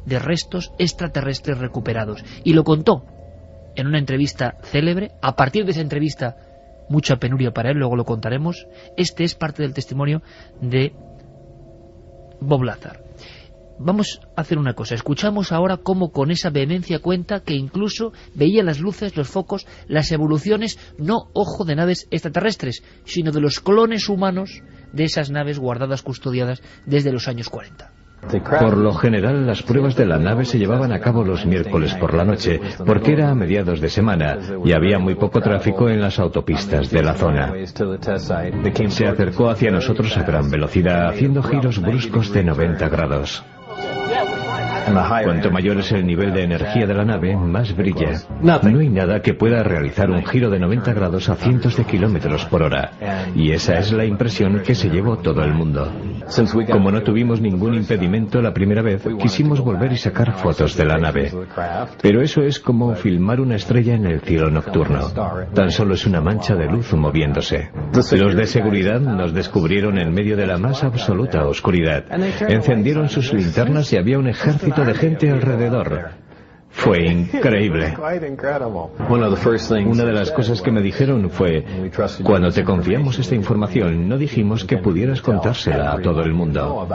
[SPEAKER 1] de restos extraterrestres recuperados. Y lo contó en una entrevista célebre. A partir de esa entrevista, mucha penuria para él, luego lo contaremos. Este es parte del testimonio de Bob Lazar. Vamos a hacer una cosa, escuchamos ahora cómo con esa vehemencia cuenta que incluso veía las luces, los focos, las evoluciones, no, ojo, de naves extraterrestres, sino de los clones humanos de esas naves guardadas, custodiadas desde los años 40.
[SPEAKER 4] Por lo general, las pruebas de la nave se llevaban a cabo los miércoles por la noche, porque era a mediados de semana y había muy poco tráfico en las autopistas de la zona. Se acercó hacia nosotros a gran velocidad, haciendo giros bruscos de 90 grados. Cuanto mayor es el nivel de energía de la nave, más brilla. No hay nada que pueda realizar un giro de 90 grados a cientos de kilómetros por hora. Y esa es la impresión que se llevó todo el mundo. Como no tuvimos ningún impedimento la primera vez, quisimos volver y sacar fotos de la nave. Pero eso es como filmar una estrella en el cielo nocturno. Tan solo es una mancha de luz moviéndose. Los de seguridad nos descubrieron en medio de la más absoluta oscuridad. Encendieron sus linternas y había un ejército de gente alrededor. Fue increíble. Una de las cosas que me dijeron fue: cuando te confiamos esta información, no dijimos que pudieras contársela a todo el mundo.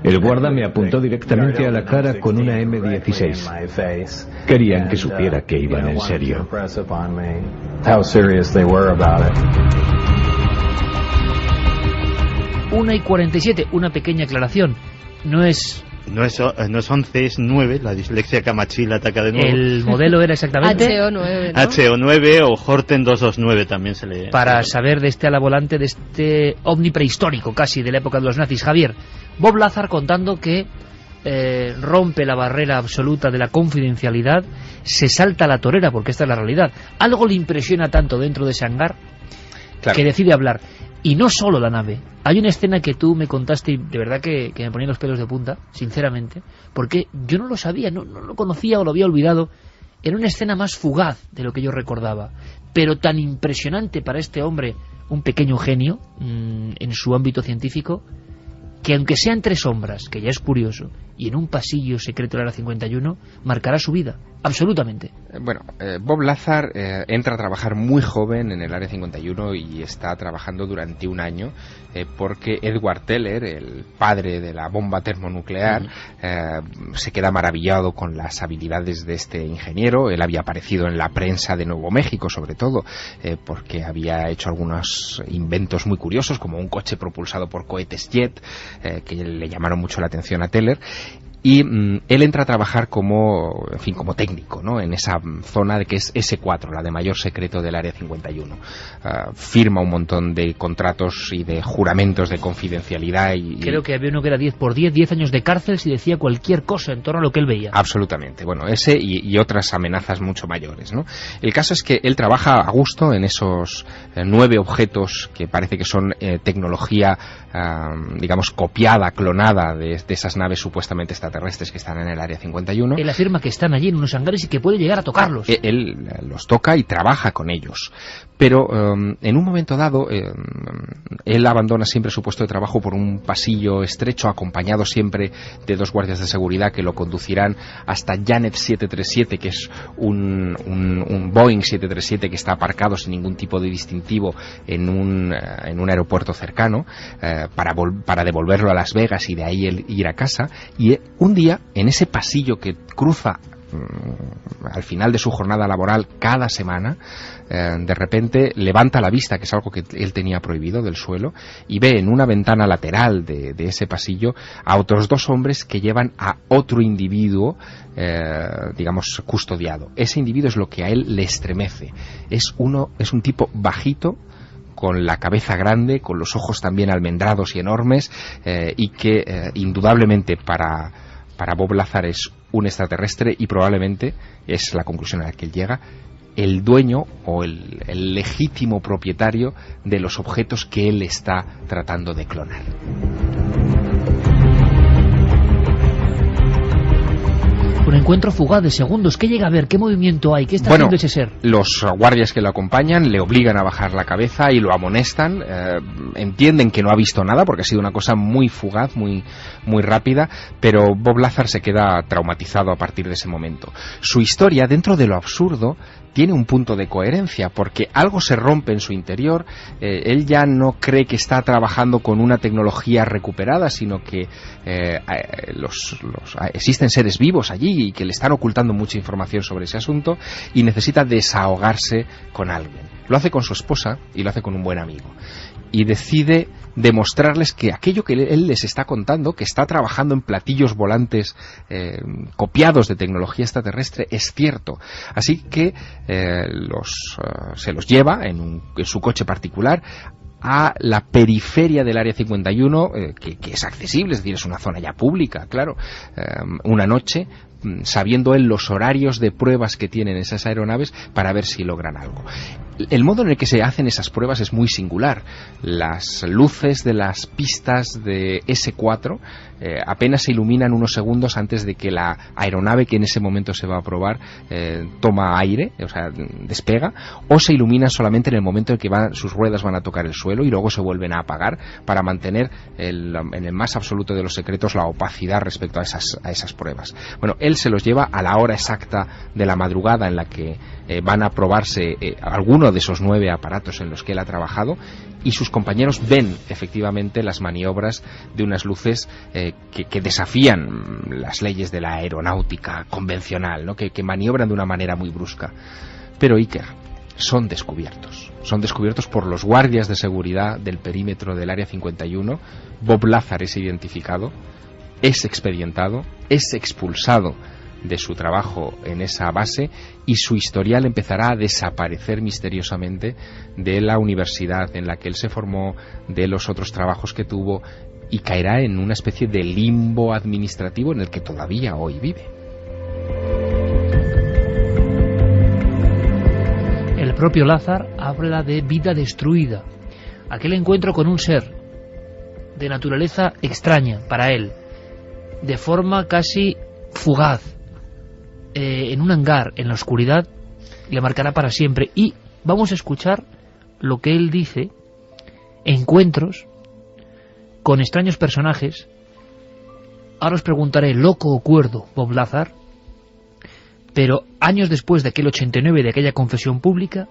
[SPEAKER 4] El guarda me apuntó directamente a la cara con una M16. Querían que supiera que iban en serio.
[SPEAKER 1] 1:47, una pequeña aclaración. No es
[SPEAKER 7] 11, es 9, la dislexia Camachil ataca de nuevo.
[SPEAKER 1] El modelo era exactamente
[SPEAKER 6] HO9, ¿no?
[SPEAKER 7] HO9 o Horten 229 también se le...
[SPEAKER 1] Para saber de este ala volante, de este ovni prehistórico casi de la época de los nazis. Javier, Bob Lazar contando que rompe la barrera absoluta de la confidencialidad, se salta a la torera, porque esta es la realidad. Algo le impresiona tanto dentro de ese hangar, claro, que decide hablar. Y no solo la nave. Hay una escena que tú me contaste y de verdad que me ponía los pelos de punta, sinceramente, porque yo no lo sabía, no lo conocía o lo había olvidado. Era una escena más fugaz de lo que yo recordaba. pero tan impresionante para este hombre, un pequeño genio en su ámbito científico, que aunque sea entre sombras, que ya es curioso, y en un pasillo secreto del Área 51, marcará su vida, absolutamente.
[SPEAKER 3] Bueno, Bob Lazar entra a trabajar muy joven en el Área 51 y está trabajando durante un año porque Edward Teller, el padre de la bomba termonuclear, se queda maravillado con las habilidades de este ingeniero. Él había aparecido en la prensa de Nuevo México, sobre todo, porque había hecho algunos inventos muy curiosos, como un coche propulsado por cohetes jet, que le llamaron mucho la atención a Teller. Y él entra a trabajar como técnico, ¿no?, en esa zona de que es S4, la de mayor secreto del Área 51. Firma un montón de contratos y de juramentos de confidencialidad.
[SPEAKER 1] Creo que había uno que era 10 por 10 años de cárcel si decía cualquier cosa en torno a lo que él veía.
[SPEAKER 3] Absolutamente. Bueno, ese y otras amenazas mucho mayores, ¿no? El caso es que él trabaja a gusto en esos 9 objetos que parece que son tecnología, digamos, copiada, clonada de esas naves supuestamente extraterrestres que están en el Área 51.
[SPEAKER 1] Él afirma que están allí en unos hangares y que puede llegar a tocarlos.
[SPEAKER 3] Él los toca y trabaja con ellos. Pero en un momento dado, él abandona siempre su puesto de trabajo por un pasillo estrecho, acompañado siempre de 2 guardias de seguridad que lo conducirán hasta Janet 737, que es un Boeing 737 que está aparcado sin ningún tipo de distintivo en un aeropuerto cercano, para devolverlo a Las Vegas y de ahí él ir a casa. Y un día, en ese pasillo que cruza al final de su jornada laboral cada semana, de repente levanta la vista, que es algo que él tenía prohibido, del suelo, y ve en una ventana lateral de ese pasillo a otros 2 hombres que llevan a otro individuo, digamos, custodiado. Ese individuo es lo que a él le estremece. Es un tipo bajito, con la cabeza grande, con los ojos también almendrados y enormes, y que indudablemente para Bob Lazar es un extraterrestre y probablemente, es la conclusión a la que él llega, el dueño o el legítimo propietario de los objetos que él está tratando de clonar.
[SPEAKER 1] Un encuentro fugaz de segundos. ¿Qué llega a ver? ¿Qué movimiento hay? ¿Qué está haciendo ese ser?
[SPEAKER 3] Los guardias que lo acompañan le obligan a bajar la cabeza y lo amonestan. Entienden que no ha visto nada porque ha sido una cosa muy fugaz, muy rápida, pero Bob Lazar se queda traumatizado a partir de ese momento. Su historia, dentro de lo absurdo, tiene un punto de coherencia, porque algo se rompe en su interior. Él ya no cree que está trabajando con una tecnología recuperada, sino que existen seres vivos allí y que le están ocultando mucha información sobre ese asunto, y necesita desahogarse con alguien. Lo hace con su esposa y lo hace con un buen amigo. Y decide demostrarles que aquello que él les está contando, que está trabajando en platillos volantes copiados de tecnología extraterrestre, es cierto. Así que se los lleva en su coche particular a la periferia del Área 51, que es accesible, es decir, es una zona ya pública, claro, una noche, sabiendo él los horarios de pruebas que tienen esas aeronaves para ver si logran algo. El modo en el que se hacen esas pruebas es muy singular. Las luces de las pistas de S4 apenas se iluminan unos segundos antes de que la aeronave que en ese momento se va a probar toma aire, o sea, despega, o se iluminan solamente en el momento en que sus ruedas van a tocar el suelo y luego se vuelven a apagar para mantener en el más absoluto de los secretos la opacidad respecto a esas pruebas. Bueno, él se los lleva a la hora exacta de la madrugada en la que van a probarse alguno de esos 9 aparatos en los que él ha trabajado, y sus compañeros ven efectivamente las maniobras de unas luces que desafían las leyes de la aeronáutica convencional, ¿no? que maniobran de una manera muy brusca. Pero Iker, son descubiertos por los guardias de seguridad del perímetro del Área 51. Bob Lazar es identificado, es expedientado, es expulsado de su trabajo en esa base, y su historial empezará a desaparecer misteriosamente de la universidad en la que él se formó, de los otros trabajos que tuvo, y caerá en una especie de limbo administrativo en el que todavía hoy vive.
[SPEAKER 1] El propio Lazar habla de vida destruida. Aquel encuentro con un ser de naturaleza extraña para él, de forma casi fugaz, en un hangar, en la oscuridad, le marcará para siempre. Y vamos a escuchar lo que él dice, encuentros con extraños personajes. Ahora os preguntaré, ¿loco o cuerdo Bob Lazar? Pero años después de aquel 89, de aquella confesión pública,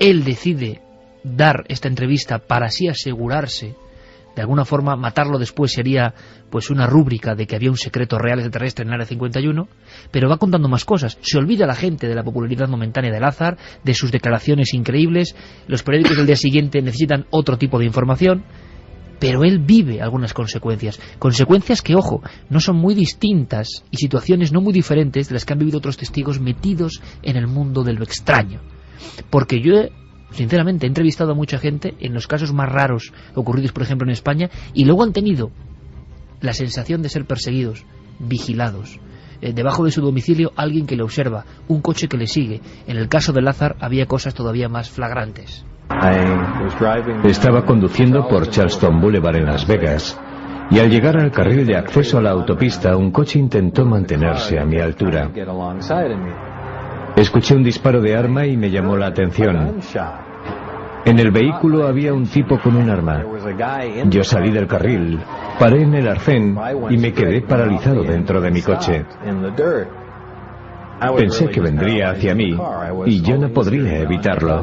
[SPEAKER 1] él decide dar esta entrevista para así asegurarse, de alguna forma matarlo después sería pues una rúbrica de que había un secreto real extraterrestre en el Área 51, pero va contando más cosas. Se olvida la gente de la popularidad momentánea de Lazar, de sus declaraciones increíbles, los periódicos del día siguiente necesitan otro tipo de información, pero él vive algunas consecuencias que, ojo, no son muy distintas y situaciones no muy diferentes de las que han vivido otros testigos metidos en el mundo de lo extraño. Porque yo, sinceramente, he entrevistado a mucha gente en los casos más raros ocurridos, por ejemplo, en España, y luego han tenido la sensación de ser perseguidos, vigilados. Debajo de su domicilio alguien que le observa, un coche que le sigue. En el caso de Lazar había cosas todavía más flagrantes.
[SPEAKER 4] Estaba conduciendo por Charleston Boulevard en Las Vegas, y al llegar al carril de acceso a la autopista, un coche intentó mantenerse a mi altura. Escuché un disparo de arma y me llamó la atención. En el vehículo había un tipo con un arma. Yo salí del carril, paré en el arcén y me quedé paralizado dentro de mi coche. Pensé que vendría hacia mí y yo no podría evitarlo.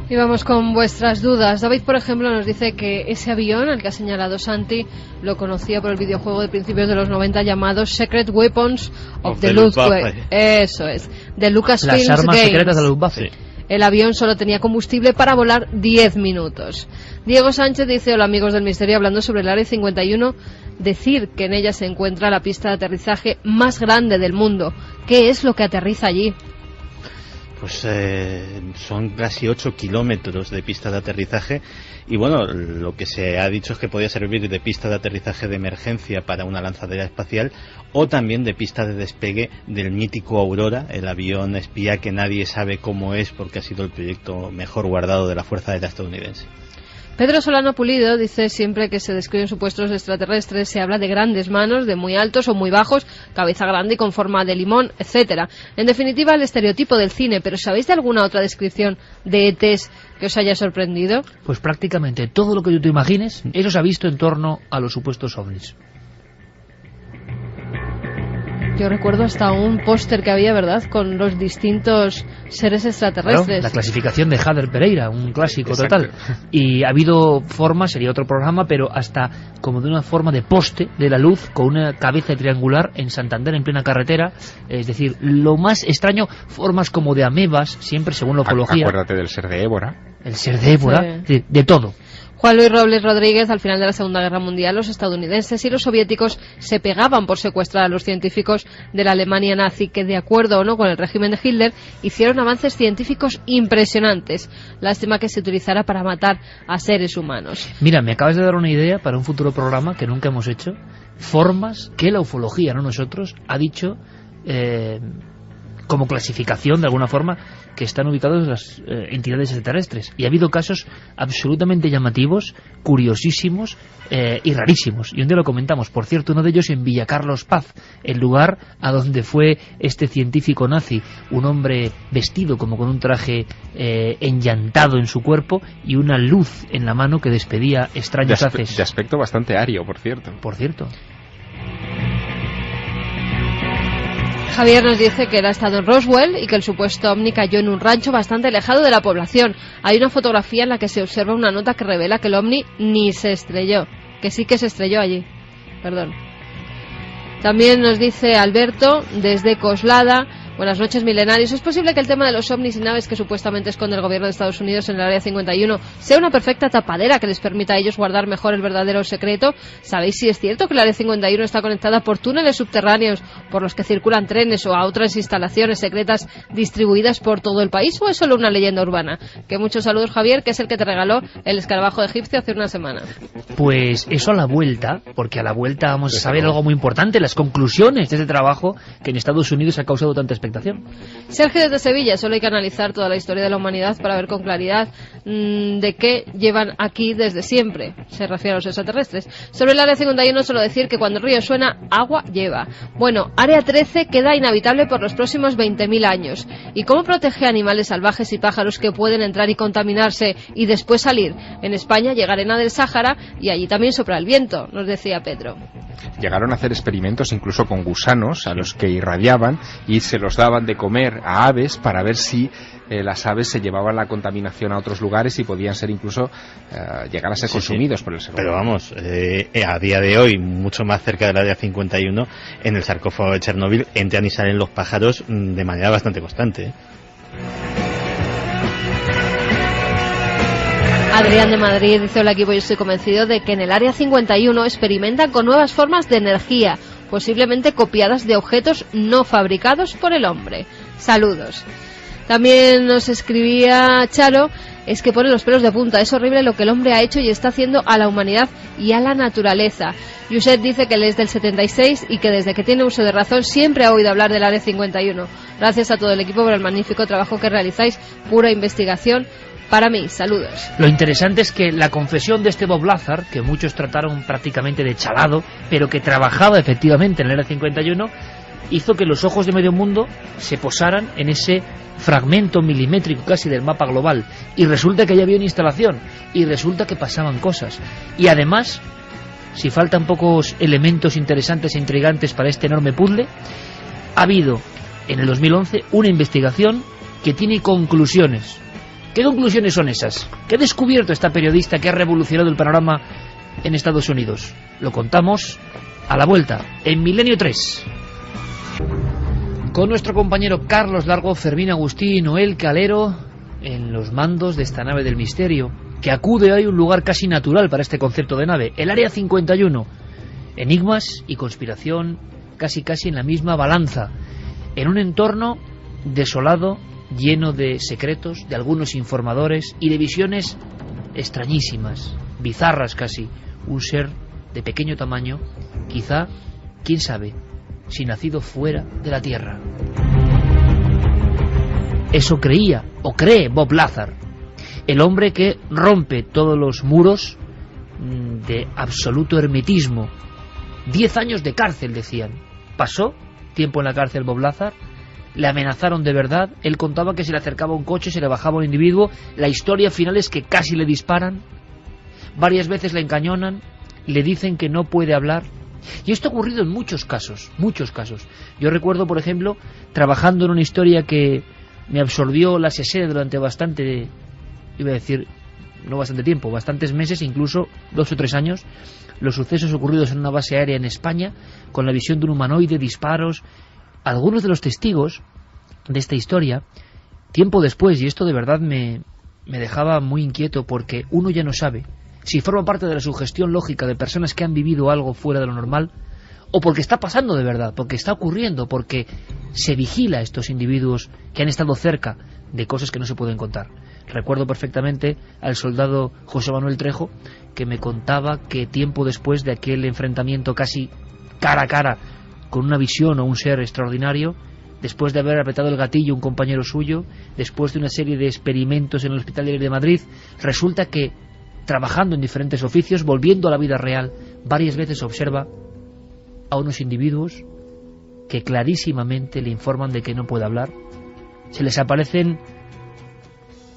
[SPEAKER 6] Y vamos con vuestras dudas. David, por ejemplo, nos dice que ese avión al que ha señalado Santi lo conocía por el videojuego de principios de los 90 llamado Secret Weapons of the Luftwaffe. Eso es, de Lucasfilm
[SPEAKER 1] Las armas
[SPEAKER 6] Games.
[SPEAKER 1] secretas de la Luftwaffe.
[SPEAKER 7] Sí.
[SPEAKER 6] El avión solo tenía combustible para volar 10 minutos. Diego Sánchez dice, hola amigos del misterio, hablando sobre el Área 51, decir que en ella se encuentra la pista de aterrizaje más grande del mundo. ¿Qué es lo que aterriza allí?
[SPEAKER 7] Pues son casi 8 kilómetros de pista de aterrizaje y bueno, lo que se ha dicho es que podía servir de pista de aterrizaje de emergencia para una lanzadera espacial o también de pista de despegue del mítico Aurora, el avión espía que nadie sabe cómo es porque ha sido el proyecto mejor guardado de la Fuerza Aérea estadounidense.
[SPEAKER 6] Pedro Solano Pulido dice, siempre que se describen supuestos extraterrestres se habla de grandes manos, de muy altos o muy bajos, cabeza grande y con forma de limón, etcétera. En definitiva, el estereotipo del cine. ¿Pero sabéis de alguna otra descripción de ETs que os haya sorprendido?
[SPEAKER 1] Pues prácticamente todo lo que tú te imagines, eso se ha visto en torno a los supuestos ovnis.
[SPEAKER 6] Yo recuerdo hasta un póster que había, ¿verdad?, con los distintos seres extraterrestres.
[SPEAKER 1] Claro, la clasificación de Jader Pereira, un clásico.
[SPEAKER 3] Exacto.
[SPEAKER 1] Total. Y ha habido formas, sería otro programa, pero hasta como de una forma de poste de la luz con una cabeza triangular en Santander en plena carretera. Es decir, lo más extraño, formas como de amebas, siempre según la ufología.
[SPEAKER 3] Acuérdate del ser de Évora.
[SPEAKER 1] El ser de Évora,
[SPEAKER 6] Sí.
[SPEAKER 1] de todo.
[SPEAKER 6] Juan Luis Robles Rodríguez, al final de la Segunda Guerra Mundial, los estadounidenses y los soviéticos se pegaban por secuestrar a los científicos de la Alemania nazi que, de acuerdo o no con el régimen de Hitler, hicieron avances científicos impresionantes. Lástima que se utilizara para matar a seres humanos.
[SPEAKER 1] Mira, me acabas de dar una idea para un futuro programa que nunca hemos hecho. Formas que la ufología, no nosotros, ha dicho como clasificación, de alguna forma, que están ubicados las entidades extraterrestres. Y ha habido casos absolutamente llamativos, curiosísimos y rarísimos. Y un día lo comentamos. Por cierto, uno de ellos en Villa Carlos Paz, el lugar a donde fue este científico nazi, un hombre vestido como con un traje enllantado en su cuerpo y una luz en la mano que despedía extraños haces.
[SPEAKER 3] De aspecto bastante ario, por cierto.
[SPEAKER 1] Por cierto.
[SPEAKER 6] Javier nos dice que él ha estado en Roswell y que el supuesto ovni cayó en un rancho bastante alejado de la población. Hay una fotografía en la que se observa una nota que revela que el ovni ni se estrelló, que sí que se estrelló allí. Perdón. También nos dice Alberto, desde Coslada, buenas noches milenarios. ¿Es posible que el tema de los ovnis y naves que supuestamente esconde el gobierno de Estados Unidos en el Área 51 sea una perfecta tapadera que les permita a ellos guardar mejor el verdadero secreto? ¿Sabéis si es cierto que el Área 51 está conectada por túneles subterráneos por los que circulan trenes o a otras instalaciones secretas distribuidas por todo el país, o es solo una leyenda urbana? Que muchos saludos, Javier, que es el que te regaló el escarabajo egipcio hace una semana.
[SPEAKER 1] Pues eso a la vuelta, porque a la vuelta vamos a saber algo muy importante, las conclusiones de este trabajo que en Estados Unidos ha causado tanta expectativa. expectación.
[SPEAKER 6] Sergio desde Sevilla, solo hay que analizar toda la historia de la humanidad para ver con claridad de qué llevan aquí desde siempre, se refiere a los extraterrestres. Sobre el Área 51 solo decir que cuando el río suena, agua lleva. Bueno, Área 13 queda inhabitable por los próximos 20.000 años. ¿Y cómo protege a animales salvajes y pájaros que pueden entrar y contaminarse y después salir? En España llega arena del Sáhara y allí también sopla el viento, nos decía Pedro.
[SPEAKER 3] Llegaron a hacer experimentos incluso con gusanos a los que irradiaban y se los daban de comer a aves para ver si las aves se llevaban la contaminación a otros lugares y podían ser incluso llegar a ser consumidos por el ser humano.
[SPEAKER 7] Pero vamos, a día de hoy, mucho más cerca del Área 51, en el sarcófago de Chernóbil entran y salen los pájaros de manera bastante constante.
[SPEAKER 6] Adrián de Madrid dice: hola equipo, yo estoy convencido de que en el Área 51 experimentan con nuevas formas de energía, posiblemente copiadas de objetos no fabricados por el hombre. Saludos. También nos escribía Charo: es que pone los pelos de punta, es horrible lo que el hombre ha hecho y está haciendo a la humanidad y a la naturaleza. Yuset dice que él es del 76 y que desde que tiene uso de razón siempre ha oído hablar del Área 51. Gracias a todo el equipo por el magnífico trabajo que realizáis, pura investigación. Para mí, saludos.
[SPEAKER 1] Lo interesante es que la confesión de este Bob Lazar, que muchos trataron prácticamente de chalado, pero que trabajaba efectivamente en el Área 51, hizo que los ojos de medio mundo se posaran en ese fragmento milimétrico casi del mapa global. Y resulta que ya había una instalación, y resulta que pasaban cosas. Y además, si faltan pocos elementos interesantes e intrigantes para este enorme puzzle, ha habido en el 2011 una investigación que tiene conclusiones. ¿Qué conclusiones son esas? ¿Qué ha descubierto esta periodista que ha revolucionado el panorama en Estados Unidos? Lo contamos a la vuelta, en Milenio 3. Con nuestro compañero Carlos Largo, Fermín Agustí y Noel Calero en los mandos de esta nave del misterio, que acude hoy a un lugar casi natural para este concepto de nave, el Área 51. Enigmas y conspiración casi en la misma balanza, en un entorno desolado, lleno de secretos, de algunos informadores y de visiones extrañísimas, bizarras casi. Un ser de pequeño tamaño, quizá, quién sabe, si nacido fuera de la Tierra. Eso creía, o cree Bob Lazar, el hombre que rompe todos los muros de absoluto hermetismo. 10 años de cárcel, decían. Pasó tiempo en la cárcel Bob Lazar. Le amenazaron de verdad. Él contaba que se le acercaba un coche, se le bajaba un individuo. La historia final es que casi le disparan. Varias veces le encañonan. Le dicen que no puede hablar. Y esto ha ocurrido en muchos casos, muchos casos. Yo recuerdo, por ejemplo, trabajando en una historia que me absorbió la sesera durante bastante, iba a decir, no bastante tiempo, bastantes meses, incluso 2 o 3 años, los sucesos ocurridos en una base aérea en España, con la visión de un humanoide, disparos. Algunos de los testigos de esta historia, tiempo después, y esto de verdad me dejaba muy inquieto, porque uno ya no sabe si forma parte de la sugestión lógica de personas que han vivido algo fuera de lo normal, o porque está pasando de verdad, porque está ocurriendo, porque se vigila a estos individuos que han estado cerca de cosas que no se pueden contar. Recuerdo perfectamente al soldado José Manuel Trejo, que me contaba que tiempo después de aquel enfrentamiento casi cara a cara con una visión o un ser extraordinario, después de haber apretado el gatillo un compañero suyo, después de una serie de experimentos en el Hospital de Madrid, resulta que, trabajando en diferentes oficios, volviendo a la vida real, varias veces observa a unos individuos que clarísimamente le informan de que no puede hablar. Se les aparecen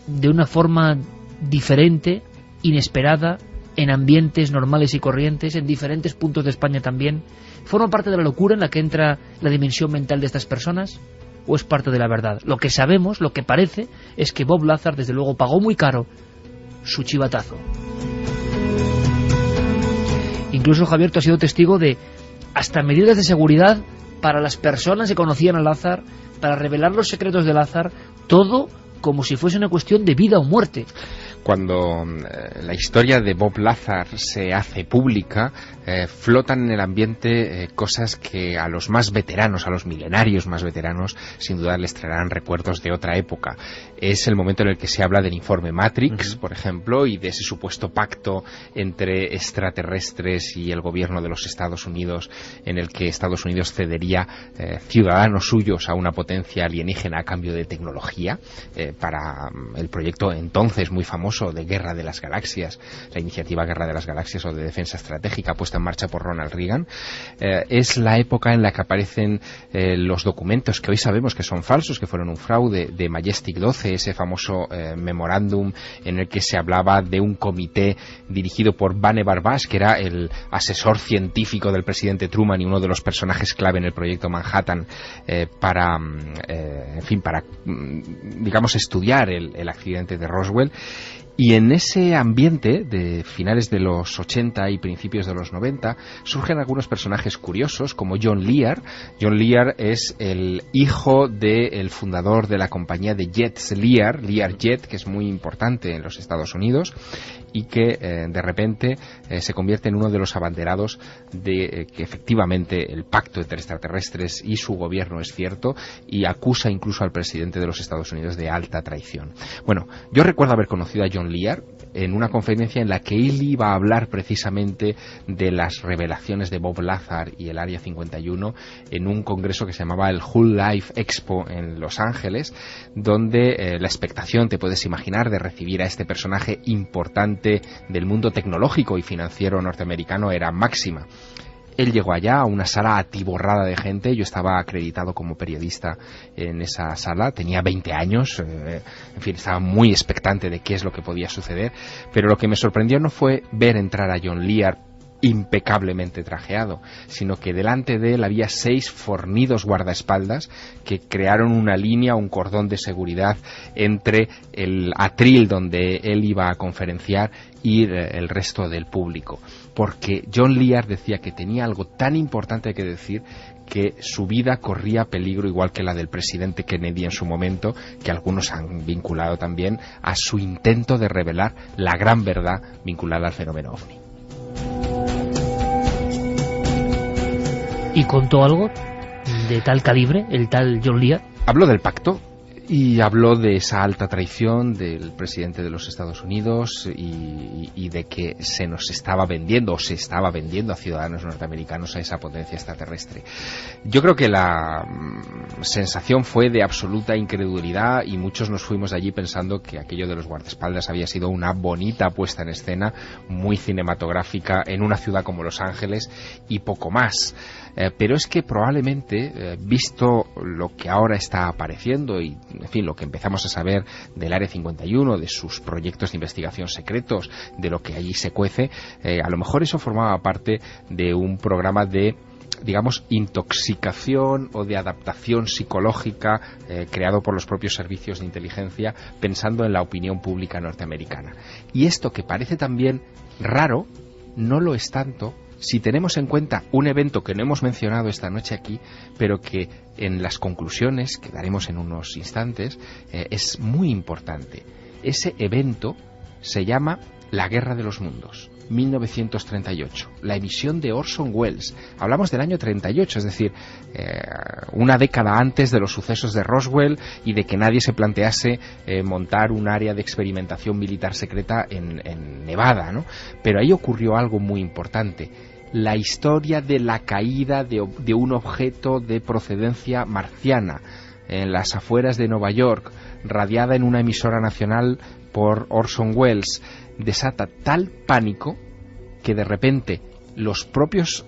[SPEAKER 1] de una forma diferente, inesperada, en ambientes normales y corrientes, en diferentes puntos de España también. ¿Forma parte de la locura en la que entra la dimensión mental de estas personas? ¿O es parte de la verdad? Lo que sabemos, lo que parece, es que Bob Lazar, desde luego, pagó muy caro su chivatazo. Incluso Javier, tú has sido testigo de hasta medidas de seguridad para las personas que conocían a Lazar, para revelar los secretos de Lazar, todo como si fuese una cuestión de vida o muerte.
[SPEAKER 3] Cuando la historia de Bob Lazar se hace pública, flotan en el ambiente cosas que a los más veteranos, a los milenarios más veteranos, sin duda les traerán recuerdos de otra época. Es el momento en el que se habla del informe Matrix, por ejemplo, y de ese supuesto pacto entre extraterrestres y el gobierno de los Estados Unidos, en el que Estados Unidos cedería ciudadanos suyos a una potencia alienígena a cambio de tecnología, para el proyecto entonces muy famoso de Guerra de las Galaxias, la iniciativa Guerra de las Galaxias o de defensa estratégica puesta en marcha por Ronald Reagan. Es la época en la que aparecen los documentos que hoy sabemos que son falsos, que fueron un fraude, de Majestic 12, ese famoso memorándum en el que se hablaba de un comité dirigido por Vannevar Bush, que era el asesor científico del presidente Truman y uno de los personajes clave en el proyecto Manhattan, para digamos estudiar el accidente de Roswell. Y en ese ambiente de finales de los 80 y principios de los 90 surgen algunos personajes curiosos como John Lear. John Lear es el hijo del fundador de la compañía de jets Lear Jet, que es muy importante en los Estados Unidos y que de repente se convierte en uno de los abanderados de que efectivamente el pacto entre extraterrestres y su gobierno es cierto, y acusa incluso al presidente de los Estados Unidos de alta traición. Bueno, yo recuerdo haber conocido a John Lear en una conferencia en la que él iba a hablar precisamente de las revelaciones de Bob Lazar y el Área 51 en un congreso que se llamaba el Hull Life Expo en Los Ángeles, donde la expectación, te puedes imaginar, de recibir a este personaje importante del mundo tecnológico y financiero norteamericano era máxima. Él llegó allá a una sala atiborrada de gente. Yo estaba acreditado como periodista en esa sala, tenía 20 años, en fin, estaba muy expectante de qué es lo que podía suceder, pero lo que me sorprendió no fue ver entrar a John Lear impecablemente trajeado, sino que delante de él había 6 fornidos guardaespaldas que crearon una línea, un cordón de seguridad entre el atril donde él iba a conferenciar y el resto del público, porque John Lear decía que tenía algo tan importante que decir que su vida corría peligro, igual que la del presidente Kennedy en su momento, que algunos han vinculado también a su intento de revelar la gran verdad vinculada al fenómeno OVNI.
[SPEAKER 1] ¿Y contó algo de tal calibre, el tal John Lear?
[SPEAKER 3] Habló del pacto y habló de esa alta traición del presidente de los Estados Unidos y de que se nos estaba vendiendo, o se estaba vendiendo a ciudadanos norteamericanos a esa potencia extraterrestre. Yo creo que la sensación fue de absoluta incredulidad y muchos nos fuimos de allí pensando que aquello de los guardaespaldas había sido una bonita puesta en escena, muy cinematográfica, en una ciudad como Los Ángeles y poco más. Pero es que probablemente, visto lo que ahora está apareciendo y, en fin, lo que empezamos a saber del Área 51, de sus proyectos de investigación secretos, de lo que allí se cuece, a lo mejor eso formaba parte de un programa de, digamos, intoxicación o de adaptación psicológica creado por los propios servicios de inteligencia, pensando en la opinión pública norteamericana. Y esto, que parece también raro, no lo es tanto si tenemos en cuenta un evento que no hemos mencionado esta noche aquí, pero que en las conclusiones que daremos en unos instantes es muy importante. Ese evento se llama La Guerra de los Mundos, 1938, la emisión de Orson Welles. Hablamos del año 38, es decir, una década antes de los sucesos de Roswell y de que nadie se plantease montar un área de experimentación militar secreta en Nevada, ¿no? Pero ahí ocurrió algo muy importante: la historia de la caída de un objeto de procedencia marciana en las afueras de Nueva York, radiada en una emisora nacional por Orson Welles, desata tal pánico que de repente los propios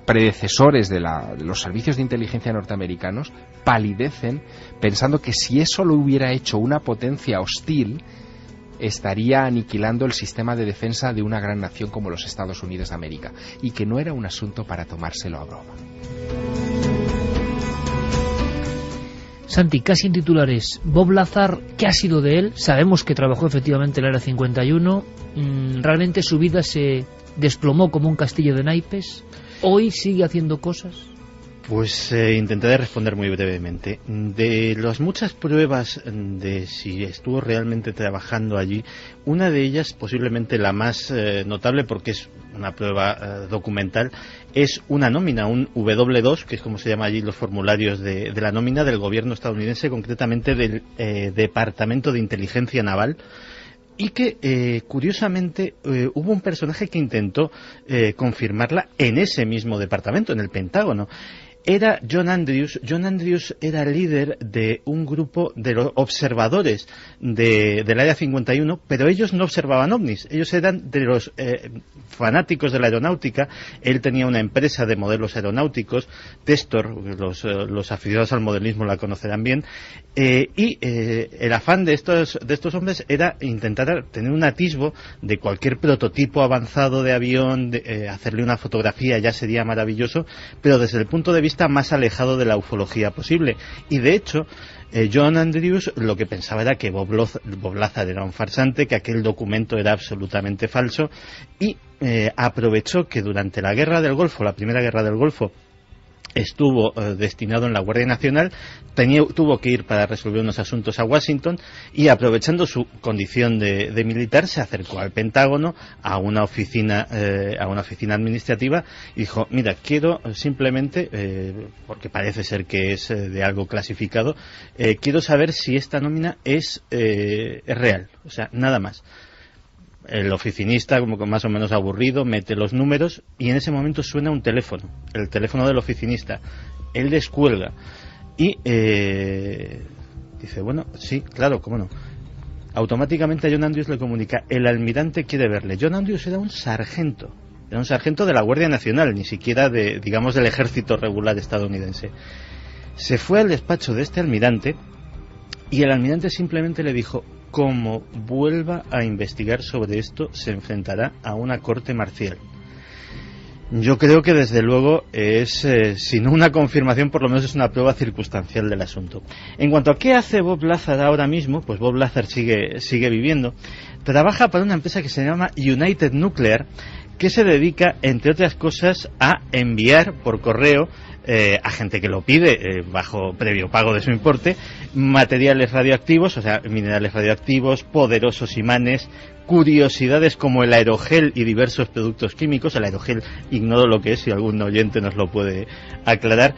[SPEAKER 3] predecesores de los servicios de inteligencia norteamericanos palidecen pensando que si eso lo hubiera hecho una potencia hostil, estaría aniquilando el sistema de defensa de una gran nación como los Estados Unidos de América, y que no era un asunto para tomárselo a broma.
[SPEAKER 1] Santi, casi en titulares, Bob Lazar, ¿qué ha sido de él? Sabemos que trabajó efectivamente en el Área 51, realmente su vida se desplomó como un castillo de naipes, ¿hoy sigue haciendo cosas?
[SPEAKER 7] Pues intentaré responder muy brevemente. De las muchas pruebas de si estuvo realmente trabajando allí, una de ellas, posiblemente la más notable porque es una prueba documental, es una nómina, un W2, que es como se llama allí los formularios de la nómina del gobierno estadounidense, concretamente del Departamento de Inteligencia Naval, y que, curiosamente, hubo un personaje que intentó confirmarla en ese mismo departamento, en el Pentágono. Era John Andrews. John Andrews era líder de un grupo de los observadores del Área 51, pero ellos no observaban ovnis. Ellos eran de los fanáticos de la aeronáutica. Él tenía una empresa de modelos aeronáuticos, Testor, los aficionados al modelismo la conocerán bien, y el afán de estos hombres era intentar tener un atisbo de cualquier prototipo avanzado de avión, hacerle una fotografía, ya sería maravilloso, pero desde el punto de vista más alejado de la ufología posible. Y de hecho, John Andrews lo que pensaba era que Bob Lazar era un farsante, que aquel documento era absolutamente falso, y aprovechó que durante la Guerra del Golfo, la Primera Guerra del Golfo, estuvo destinado en la Guardia Nacional, tuvo que ir para resolver unos asuntos a Washington, y aprovechando su condición de militar se acercó al Pentágono, a una oficina administrativa, y dijo: mira, quiero simplemente, porque parece ser que es de algo clasificado, quiero saber si esta nómina es real, o sea, nada más. El oficinista, como más o menos aburrido, mete los números y en ese momento suena un teléfono, el teléfono del oficinista. Él descuelga y dice: bueno, sí, claro, cómo no. Automáticamente a John Andrews le comunica: el almirante quiere verle. John Andrews era un sargento de la Guardia Nacional, ni siquiera digamos del ejército regular estadounidense. Se fue al despacho de este almirante y el almirante simplemente le dijo: como vuelva a investigar sobre esto, se enfrentará a una corte marcial. Yo creo que desde luego es, si no una confirmación, por lo menos es una prueba circunstancial del asunto. En cuanto a qué hace Bob Lazar ahora mismo, pues Bob Lazar sigue viviendo. Trabaja para una empresa que se llama United Nuclear, que se dedica, entre otras cosas, a enviar por correo a gente que lo pide, bajo previo pago de su importe, materiales radioactivos, o sea, minerales radioactivos, poderosos imanes, curiosidades como el aerogel y diversos productos químicos. El aerogel ignoro lo que es, si algún oyente nos lo puede aclarar,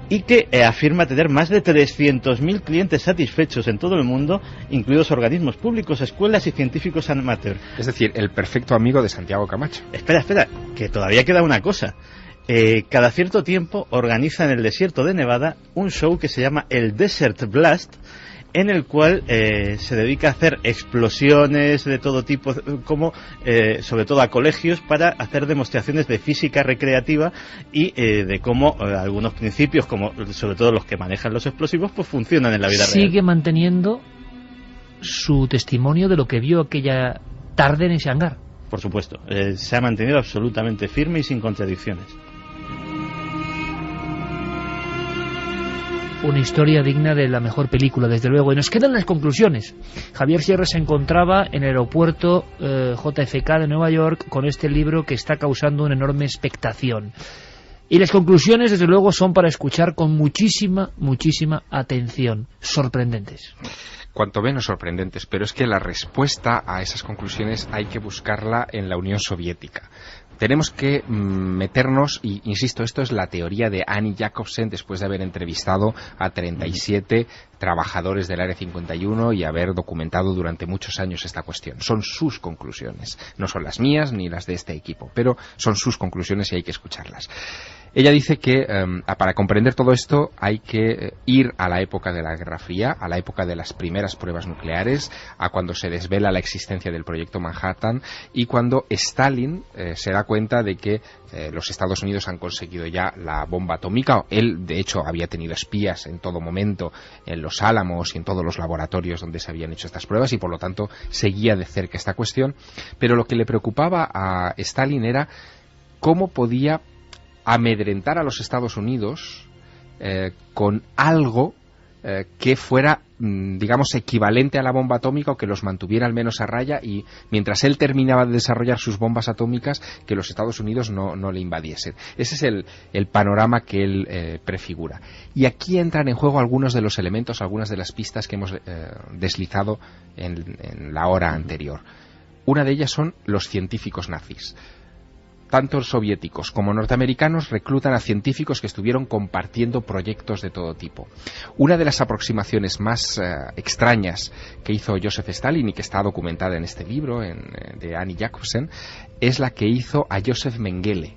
[SPEAKER 7] y que afirma tener más de 300.000 clientes satisfechos en todo el mundo, incluidos organismos públicos, escuelas y científicos amateurs.
[SPEAKER 3] Es decir, el perfecto amigo de Santiago Camacho.
[SPEAKER 7] Espera, que todavía queda una cosa. Cada cierto tiempo organiza en el desierto de Nevada un show que se llama el Desert Blast, en el cual se dedica a hacer explosiones de todo tipo, como sobre todo a colegios, para hacer demostraciones de física recreativa y de cómo algunos principios, como sobre todo los que manejan los explosivos, pues funcionan en la vida real.
[SPEAKER 1] Sigue manteniendo su testimonio de lo que vio aquella tarde en ese hangar.
[SPEAKER 7] Por supuesto, se ha mantenido absolutamente firme y sin contradicciones.
[SPEAKER 1] Una historia digna de la mejor película, desde luego. Y nos quedan las conclusiones. Javier Sierra se encontraba en el aeropuerto JFK de Nueva York con este libro que está causando una enorme expectación. Y las conclusiones, desde luego, son para escuchar con muchísima atención. Sorprendentes.
[SPEAKER 3] Cuanto menos sorprendentes, pero es que la respuesta a esas conclusiones hay que buscarla en la Unión Soviética. Tenemos que meternos, y insisto, esto es la teoría de Annie Jacobsen después de haber entrevistado a 37 trabajadores del Área 51 y haber documentado durante muchos años esta cuestión. Son sus conclusiones, no son las mías ni las de este equipo, pero son sus conclusiones y hay que escucharlas. Ella dice que para comprender todo esto hay que ir a la época de la Guerra Fría, a la época de las primeras pruebas nucleares, a cuando se desvela la existencia del proyecto Manhattan y cuando Stalin se da cuenta de que los Estados Unidos han conseguido ya la bomba atómica. Él, de hecho, había tenido espías en todo momento en los Álamos y en todos los laboratorios donde se habían hecho estas pruebas y, por lo tanto, seguía de cerca esta cuestión. Pero lo que le preocupaba a Stalin era cómo podía amedrentar a los Estados Unidos con algo que fuera digamos, equivalente a la bomba atómica, o que los mantuviera al menos a raya, y mientras él terminaba de desarrollar sus bombas atómicas, que los Estados Unidos no le invadiesen. Ese es el panorama que él prefigura. Y aquí entran en juego algunos de los elementos, algunas de las pistas que hemos deslizado en la hora anterior. Una de ellas son los científicos nazis. Tanto soviéticos como norteamericanos reclutan a científicos que estuvieron compartiendo proyectos de todo tipo. Una de las aproximaciones más extrañas que hizo Joseph Stalin, y que está documentada en este libro de Annie Jacobsen, es la que hizo a Joseph Mengele.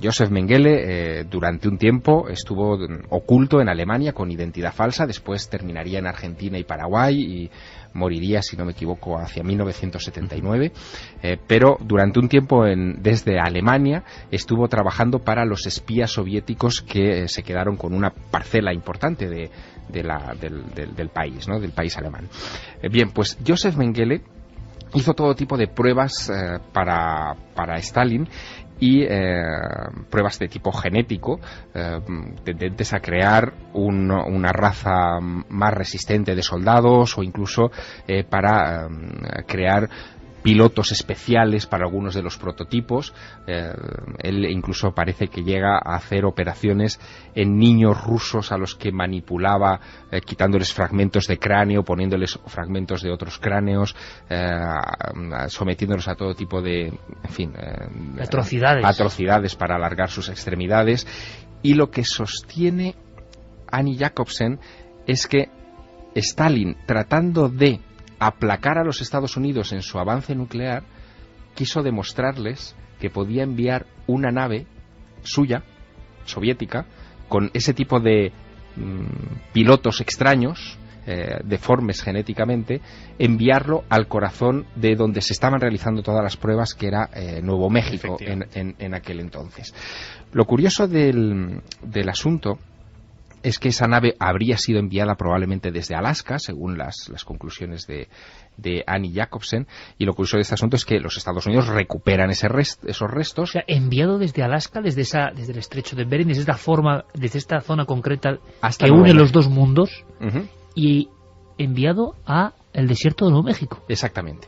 [SPEAKER 3] Joseph Mengele durante un tiempo estuvo oculto en Alemania con identidad falsa, después terminaría en Argentina y Paraguay y moriría, si no me equivoco, hacia 1979, pero durante un tiempo desde Alemania estuvo trabajando para los espías soviéticos que se quedaron con una parcela importante del país, ¿no?, del país alemán. Bien, pues Joseph Mengele hizo todo tipo de pruebas para Stalin, y pruebas de tipo genético, tendentes a crear una raza más resistente de soldados, o incluso para crear pilotos especiales para algunos de los prototipos. Él incluso parece que llega a hacer operaciones en niños rusos a los que manipulaba, quitándoles fragmentos de cráneo, poniéndoles fragmentos de otros cráneos, sometiéndolos a todo tipo de, en fin, atrocidades para alargar sus extremidades. Y lo que sostiene Annie Jacobsen es que Stalin, tratando de aplacar a los Estados Unidos en su avance nuclear, quiso demostrarles que podía enviar una nave suya, soviética, con ese tipo de pilotos extraños, deformes genéticamente, enviarlo al corazón de donde se estaban realizando todas las pruebas, que era Nuevo México en aquel entonces. Lo curioso del asunto es que esa nave habría sido enviada probablemente desde Alaska, según las conclusiones de Annie Jacobsen, y lo curioso de este asunto es que los Estados Unidos recuperan esos restos.
[SPEAKER 1] O sea, enviado desde Alaska, desde el estrecho de Bering, desde esta zona concreta hasta que une los dos mundos, y enviado a el desierto de Nuevo México.
[SPEAKER 3] Exactamente.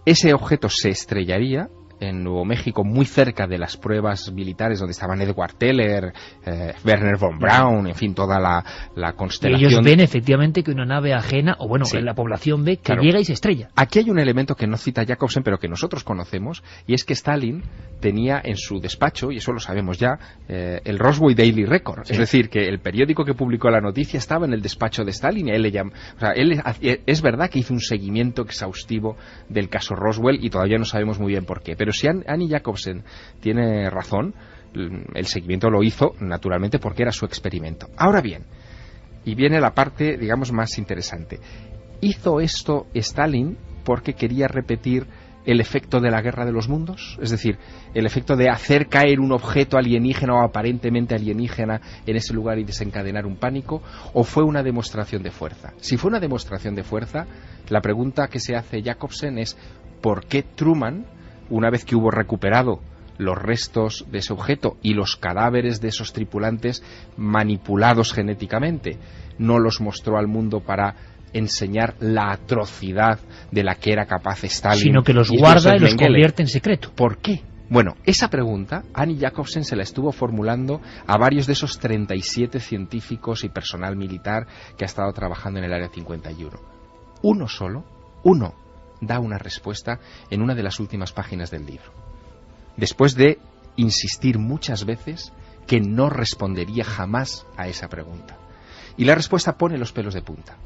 [SPEAKER 3] Ese objeto se estrellaría en Nuevo México, muy cerca de las pruebas militares donde estaban Edward Teller, Werner von Braun, en fin, toda la constelación.
[SPEAKER 1] Y ellos ven efectivamente que una nave ajena, o bueno, sí, la población ve que claro, llega y se estrella.
[SPEAKER 3] Aquí hay un elemento que no cita Jacobsen, pero que nosotros conocemos, y es que Stalin tenía en su despacho, y eso lo sabemos ya, el Roswell Daily Record. Sí. Es decir, que el periódico que publicó la noticia estaba en el despacho de Stalin, y él es verdad que hizo un seguimiento exhaustivo del caso Roswell, y todavía no sabemos muy bien por qué. Pero si Annie Jacobsen tiene razón, el seguimiento lo hizo naturalmente porque era su experimento. Ahora bien, y viene la parte, digamos, más interesante. ¿Hizo esto Stalin porque quería repetir el efecto de la Guerra de los Mundos? Es decir, el efecto de hacer caer un objeto alienígena o aparentemente alienígena en ese lugar y desencadenar un pánico, ¿o fue una demostración de fuerza? Si fue una demostración de fuerza, la pregunta que se hace Jacobsen es ¿por qué Truman, una vez que hubo recuperado los restos de ese objeto y los cadáveres de esos tripulantes manipulados genéticamente, no los mostró al mundo para enseñar la atrocidad de la que era capaz Stalin,
[SPEAKER 1] sino que los guarda y los convierte en secreto?
[SPEAKER 3] ¿Por qué? Bueno, esa pregunta Annie Jacobsen se la estuvo formulando a varios de esos 37 científicos y personal militar que ha estado trabajando en el Área 51. Uno da una respuesta en una de las últimas páginas del libro, después de insistir muchas veces que no respondería jamás a esa pregunta. Y la respuesta pone los pelos de punta.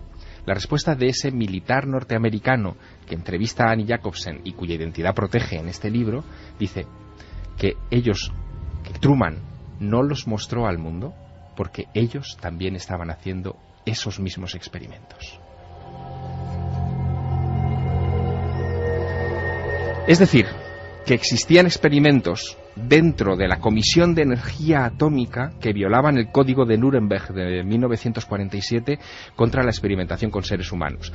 [SPEAKER 3] La respuesta de ese militar norteamericano que entrevista a Annie Jacobsen y cuya identidad protege en este libro, dice que Truman no los mostró al mundo porque ellos también estaban haciendo esos mismos experimentos. Es decir, que existían experimentos dentro de la Comisión de Energía Atómica que violaban el Código de Nuremberg de 1947 contra la experimentación con seres humanos.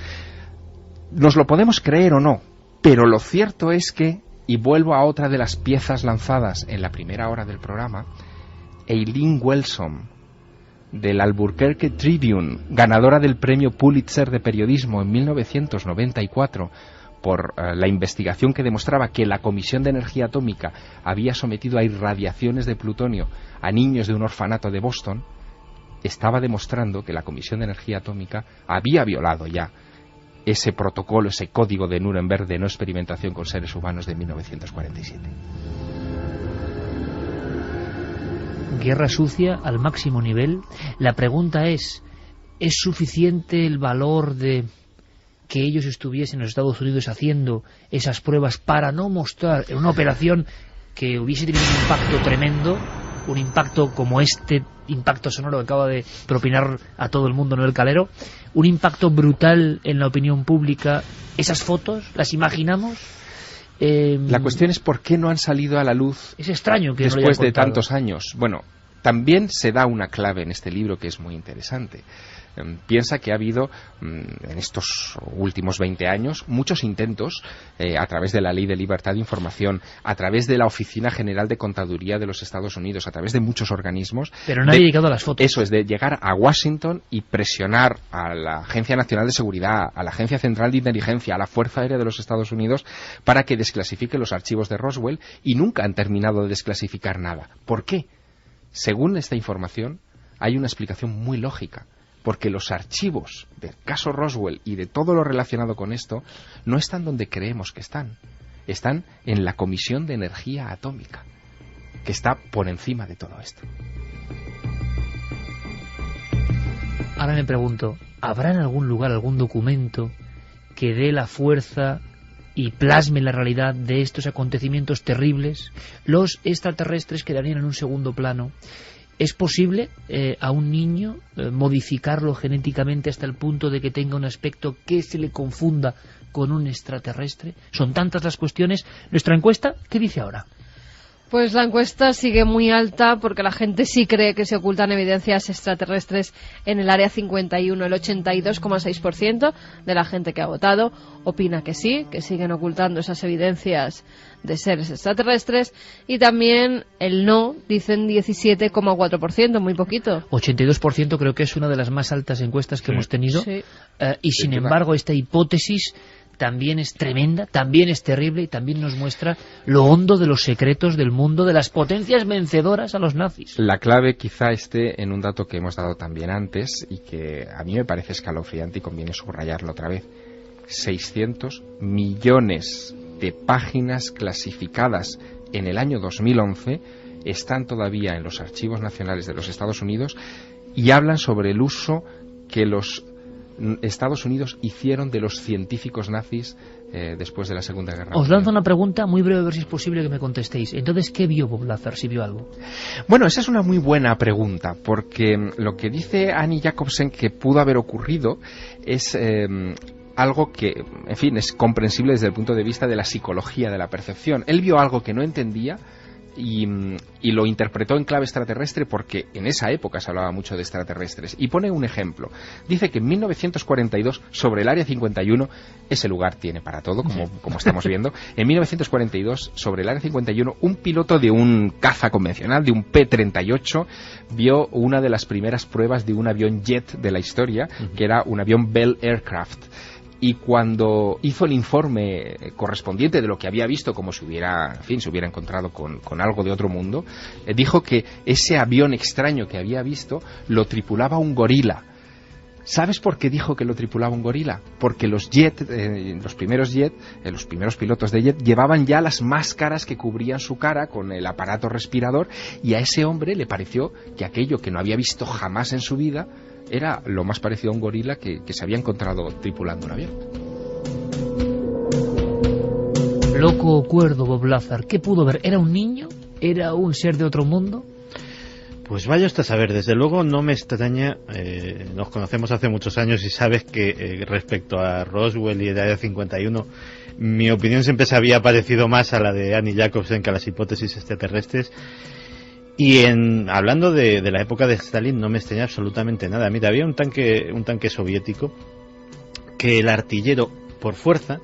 [SPEAKER 3] Nos lo podemos creer o no, pero lo cierto es que, y vuelvo a otra de las piezas lanzadas en la primera hora del programa, Eileen Welsom del Albuquerque Tribune, ganadora del premio Pulitzer de periodismo en 1994, por la investigación que demostraba que la Comisión de Energía Atómica había sometido a irradiaciones de plutonio a niños de un orfanato de Boston, estaba demostrando que la Comisión de Energía Atómica había violado ya ese protocolo, ese código de Nuremberg de no experimentación con seres humanos de 1947.
[SPEAKER 1] Guerra sucia al máximo nivel. La pregunta ¿es suficiente el valor de que ellos estuviesen en los Estados Unidos haciendo esas pruebas para no mostrar en una operación que hubiese tenido un impacto tremendo, un impacto como este impacto sonoro que acaba de propinar a todo el mundo Noel Calero, un impacto brutal en la opinión pública? ¿Esas fotos las imaginamos?
[SPEAKER 3] La cuestión es por qué no han salido a la luz.
[SPEAKER 1] Es extraño que
[SPEAKER 3] después de tantos años. Bueno, también se da una clave en este libro que es muy interesante. Piensa que ha habido en estos últimos 20 años muchos intentos a través de la Ley de Libertad de Información, a través de la Oficina General de Contaduría de los Estados Unidos, a través de muchos organismos.
[SPEAKER 1] Pero nadie ha llegado a las fotos.
[SPEAKER 3] Eso es, de llegar a Washington y presionar a la Agencia Nacional de Seguridad, a la Agencia Central de Inteligencia, a la Fuerza Aérea de los Estados Unidos para que desclasifique los archivos de Roswell, y nunca han terminado de desclasificar nada. ¿Por qué? Según esta información, hay una explicación muy lógica. Porque los archivos del caso Roswell y de todo lo relacionado con esto no están donde creemos que están. Están en la Comisión de Energía Atómica, que está por encima de todo esto.
[SPEAKER 1] Ahora me pregunto, ¿habrá en algún lugar algún documento que dé la fuerza y plasme la realidad de estos acontecimientos terribles? Los extraterrestres quedarían en un segundo plano. ¿Es posible a un niño modificarlo genéticamente hasta el punto de que tenga un aspecto que se le confunda con un extraterrestre? Son tantas las cuestiones. Nuestra encuesta, ¿qué dice ahora?
[SPEAKER 6] Pues la encuesta sigue muy alta porque la gente sí cree que se ocultan evidencias extraterrestres en el Área 51. El 82,6% de la gente que ha votado opina que sí, que siguen ocultando esas evidencias de seres extraterrestres, y también el no, dicen 17,4%, muy poquito.
[SPEAKER 1] 82% creo que es una de las más altas encuestas que hemos tenido, y sin embargo esta hipótesis también es tremenda, también es terrible, y también nos muestra lo hondo de los secretos del mundo de las potencias vencedoras a los nazis.
[SPEAKER 3] La clave quizá esté en un dato que hemos dado también antes y que a mí me parece escalofriante y conviene subrayarlo otra vez. 600 millones de páginas clasificadas en el año 2011 están todavía en los archivos nacionales de los Estados Unidos y hablan sobre el uso que los Estados Unidos hicieron de los científicos nazis después de la Segunda Guerra Mundial.
[SPEAKER 1] Os lanzo una pregunta muy breve, a ver si es posible que me contestéis. Entonces, ¿qué vio Bob Lazar, si vio algo?
[SPEAKER 3] Bueno, esa es una muy buena pregunta, porque lo que dice Annie Jacobsen que pudo haber ocurrido es algo que, en fin, es comprensible desde el punto de vista de la psicología de la percepción. Él vio algo que no entendía y lo interpretó en clave extraterrestre porque en esa época se hablaba mucho de extraterrestres. Y pone un ejemplo. Dice que en 1942, sobre el Área 51, ese lugar tiene para todo, como estamos viendo, en 1942, sobre el Área 51, un piloto de un caza convencional, de un P-38, vio una de las primeras pruebas de un avión jet de la historia, que era un avión Bell Aircraft. Y cuando hizo el informe correspondiente de lo que había visto, como si hubiera, en fin, se hubiera encontrado con algo de otro mundo, dijo que ese avión extraño que había visto lo tripulaba un gorila. ¿Sabes por qué dijo que lo tripulaba un gorila? Porque los primeros pilotos de jet llevaban ya las máscaras que cubrían su cara con el aparato respirador, y a ese hombre le pareció que aquello que no había visto jamás en su vida era lo más parecido a un gorila que se había encontrado tripulando un avión.
[SPEAKER 1] Loco o cuerdo Bob Lazar, ¿qué pudo ver? ¿Era un niño? ¿Era un ser de otro mundo?
[SPEAKER 7] Pues vaya usted a saber, desde luego no me extraña, nos conocemos hace muchos años y sabes que respecto a Roswell y el Área 51, mi opinión siempre se había parecido más a la de Annie Jacobsen que a las hipótesis extraterrestres. Y hablando de la época de Stalin, no me extraña absolutamente nada. Mira, había un tanque soviético que el artillero, por fuerza,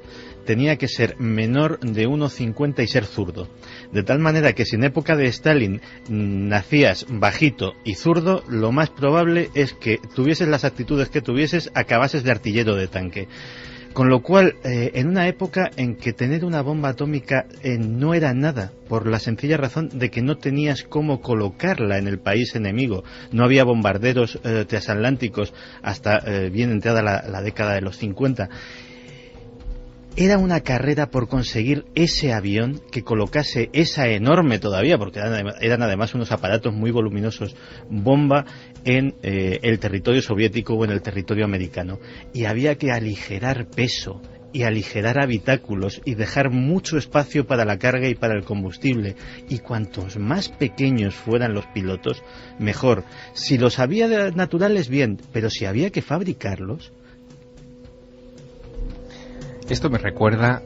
[SPEAKER 7] tenía que ser menor de 1,50 y ser zurdo. De tal manera que si en época de Stalin nacías bajito y zurdo, lo más probable es que tuvieses las actitudes que tuvieses, acabases de artillero de tanque. Con lo cual, en una época en que tener una bomba atómica no era nada, por la sencilla razón de que no tenías cómo colocarla en el país enemigo. No había bombarderos transatlánticos hasta bien entrada la década de los 50. Era una carrera por conseguir ese avión que colocase esa enorme todavía, porque eran además unos aparatos muy voluminosos, bomba en el territorio soviético o en el territorio americano. Y había que aligerar peso y aligerar habitáculos y dejar mucho espacio para la carga y para el combustible. Y cuantos más pequeños fueran los pilotos, mejor. Si los había naturales, bien, pero si había que fabricarlos...
[SPEAKER 3] Esto me recuerda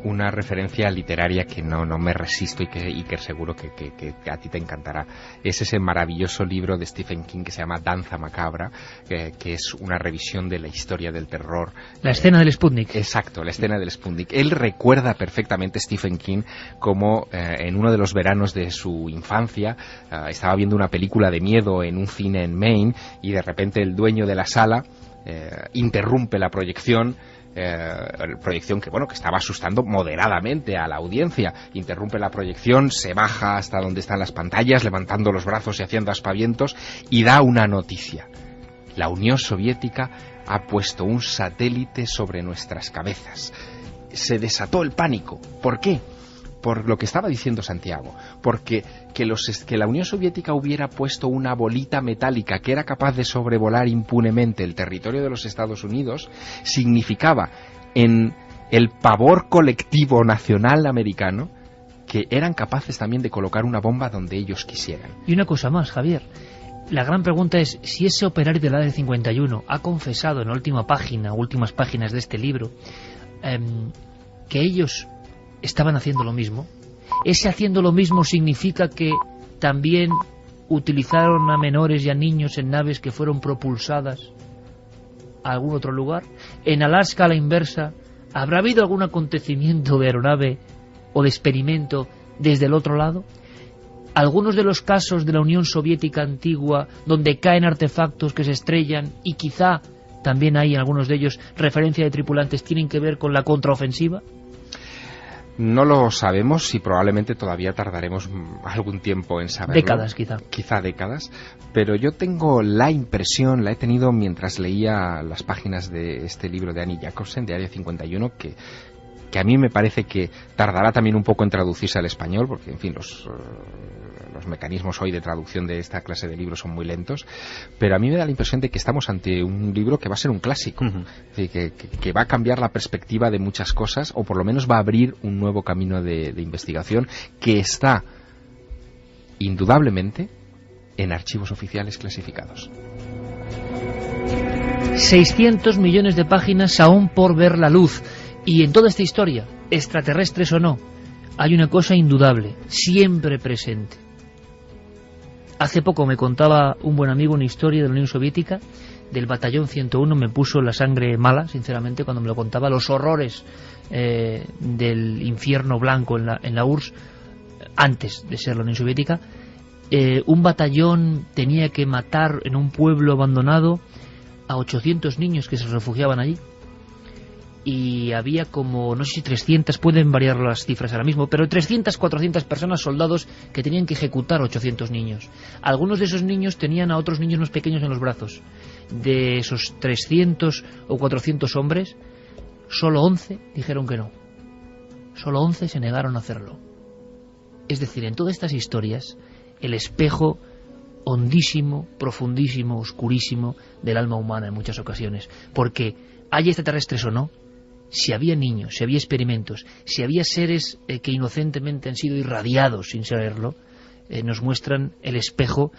[SPEAKER 3] una referencia literaria que no me resisto y que seguro que a ti te encantará. Es ese maravilloso libro de Stephen King que se llama Danza Macabra, que es una revisión de la historia del terror.
[SPEAKER 1] La escena del Sputnik.
[SPEAKER 3] Exacto, la escena del Sputnik. Él recuerda perfectamente, Stephen King, como en uno de los veranos de su infancia estaba viendo una película de miedo en un cine en Maine y de repente el dueño de la sala interrumpe la proyección que estaba asustando moderadamente a la audiencia. Interrumpe la proyección, se baja hasta donde están las pantallas, levantando los brazos y haciendo aspavientos, y da una noticia: la Unión Soviética ha puesto un satélite sobre nuestras cabezas. Se desató el pánico. ¿Por qué? Por lo que estaba diciendo Santiago, porque que la Unión Soviética hubiera puesto una bolita metálica que era capaz de sobrevolar impunemente el territorio de los Estados Unidos significaba en el pavor colectivo nacional americano que eran capaces también de colocar una bomba donde ellos quisieran.
[SPEAKER 1] Y una cosa más, Javier. La gran pregunta es si ese operario del Área 51 ha confesado en la últimas páginas de este libro, que ellos estaban haciendo lo mismo. Ese haciendo lo mismo significa que también utilizaron a menores y a niños en naves que fueron propulsadas a algún otro lugar. En Alaska, a la inversa, ¿habrá habido algún acontecimiento de aeronave o de experimento desde el otro lado? Algunos de los casos de la Unión Soviética antigua donde caen artefactos que se estrellan y quizá también hay en algunos de ellos referencia de tripulantes tienen que ver con la contraofensiva.
[SPEAKER 3] No lo sabemos y probablemente todavía tardaremos algún tiempo en saberlo.
[SPEAKER 1] Décadas, quizá.
[SPEAKER 3] Quizá décadas. Pero yo tengo la impresión, la he tenido mientras leía las páginas de este libro de Annie Jacobsen, de Área 51, que a mí me parece que tardará también un poco en traducirse al español, porque, en fin, los mecanismos hoy de traducción de esta clase de libros son muy lentos, pero a mí me da la impresión de que estamos ante un libro que va a ser un clásico, es decir, que va a cambiar la perspectiva de muchas cosas, o por lo menos va a abrir un nuevo camino de investigación que está indudablemente en archivos oficiales clasificados.
[SPEAKER 1] 600 millones de páginas aún por ver la luz, y en toda esta historia, extraterrestres o no, hay una cosa indudable, siempre presente. Hace poco me contaba un buen amigo una historia de la Unión Soviética, del batallón 101, me puso la sangre mala, sinceramente, cuando me lo contaba, los horrores del infierno blanco en la URSS, antes de ser la Unión Soviética. Un batallón tenía que matar en un pueblo abandonado a 800 niños que se refugiaban allí. Y había como, no sé si 300, pueden variar las cifras ahora mismo, pero 300, 400 personas, soldados, que tenían que ejecutar 800 niños. Algunos de esos niños tenían a otros niños más pequeños en los brazos. De esos 300 o 400 hombres, solo 11 dijeron que no. Solo 11 se negaron a hacerlo. Es decir, en todas estas historias, el espejo hondísimo, profundísimo, oscurísimo del alma humana en muchas ocasiones. Porque hay extraterrestres o no, si había niños, si había experimentos, si había seres que inocentemente han sido irradiados sin saberlo, nos muestran el espejo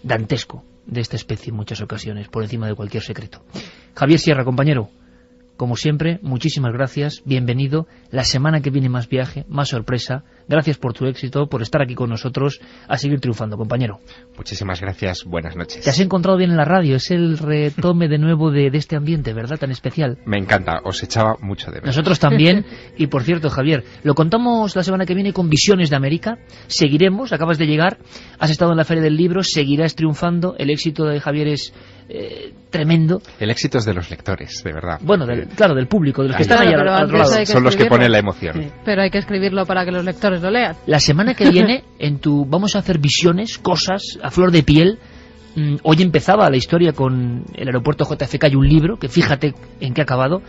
[SPEAKER 1] dantesco de esta especie en muchas ocasiones, por encima de cualquier secreto. Javier Sierra, compañero, como siempre, muchísimas gracias, bienvenido. La semana que viene más viaje, más sorpresa. gracias por tu éxito, por estar aquí con nosotros, a seguir triunfando, compañero.
[SPEAKER 3] Muchísimas gracias, buenas noches.
[SPEAKER 1] Te has encontrado bien en la radio, es el retome de nuevo de este ambiente, ¿verdad?, tan especial.
[SPEAKER 3] Me encanta, os echaba mucho de menos.
[SPEAKER 1] Nosotros también, y por cierto, Javier, lo contamos la semana que viene con Visiones de América, seguiremos, acabas de llegar, has estado en la Feria del Libro, seguirás triunfando, el éxito de Javier es tremendo.
[SPEAKER 3] El éxito es de los lectores, de verdad.
[SPEAKER 1] Bueno, claro, del público, de los que están ahí al otro lado.
[SPEAKER 3] Son los que ponen la emoción.
[SPEAKER 6] Sí. Pero hay que escribirlo para que los lectores lo lean.
[SPEAKER 1] La semana que viene, vamos a hacer visiones, cosas, a flor de piel. Hoy empezaba la historia con el aeropuerto JFK y un libro, que fíjate en qué ha acabado,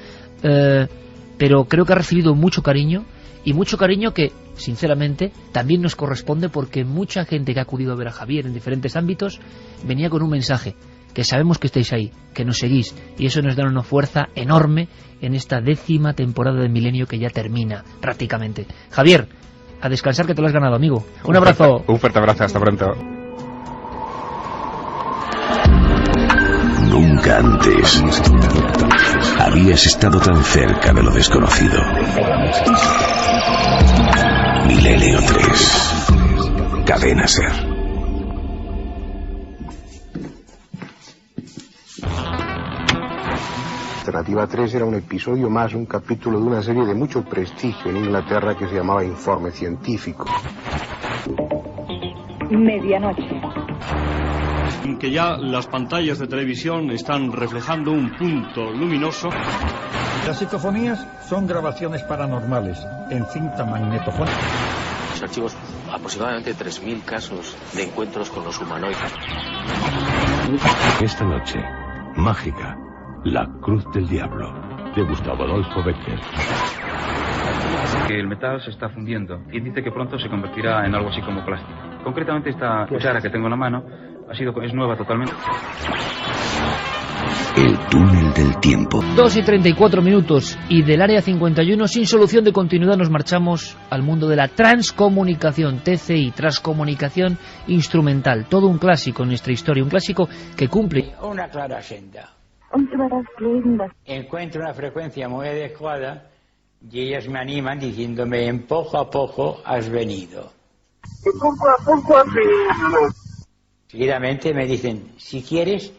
[SPEAKER 1] pero creo que ha recibido mucho cariño, y mucho cariño que, sinceramente, también nos corresponde, porque mucha gente que ha acudido a ver a Javier en diferentes ámbitos venía con un mensaje, que sabemos que estáis ahí, que nos seguís, y eso nos da una fuerza enorme en esta 10ª temporada de Milenio que ya termina prácticamente. Javier, a descansar, que te lo has ganado, amigo. Un abrazo.
[SPEAKER 3] Un fuerte abrazo, hasta pronto.
[SPEAKER 5] Nunca antes habías estado tan cerca de lo desconocido. Milenio 3. Cadena SER.
[SPEAKER 8] Alternativa 3 era un episodio más, un capítulo de una serie de mucho prestigio en Inglaterra que se llamaba Informe Científico.
[SPEAKER 9] Medianoche.
[SPEAKER 10] Que ya las pantallas de televisión están reflejando un punto luminoso.
[SPEAKER 11] Las psicofonías son grabaciones paranormales en cinta magnetofónica.
[SPEAKER 12] Los archivos aproximadamente 3.000 casos de encuentros con los humanoides.
[SPEAKER 5] Esta noche, mágica, La Cruz del Diablo, de Gustavo Adolfo Becker.
[SPEAKER 13] Que el metal se está fundiendo y dice que pronto se convertirá en algo así como plástico. Concretamente esta cuchara que tengo en la mano es nueva totalmente.
[SPEAKER 5] El túnel del tiempo.
[SPEAKER 1] 2:34, y del área 51 sin solución de continuidad nos marchamos al mundo de la transcomunicación, TCI, transcomunicación instrumental, todo un clásico en nuestra historia, un clásico que cumple
[SPEAKER 14] una clara senda. Encuentro una frecuencia muy adecuada y ellas me animan diciéndome en poco a poco has venido.
[SPEAKER 15] Poco a poco has venido.
[SPEAKER 14] Seguidamente me dicen, si quieres,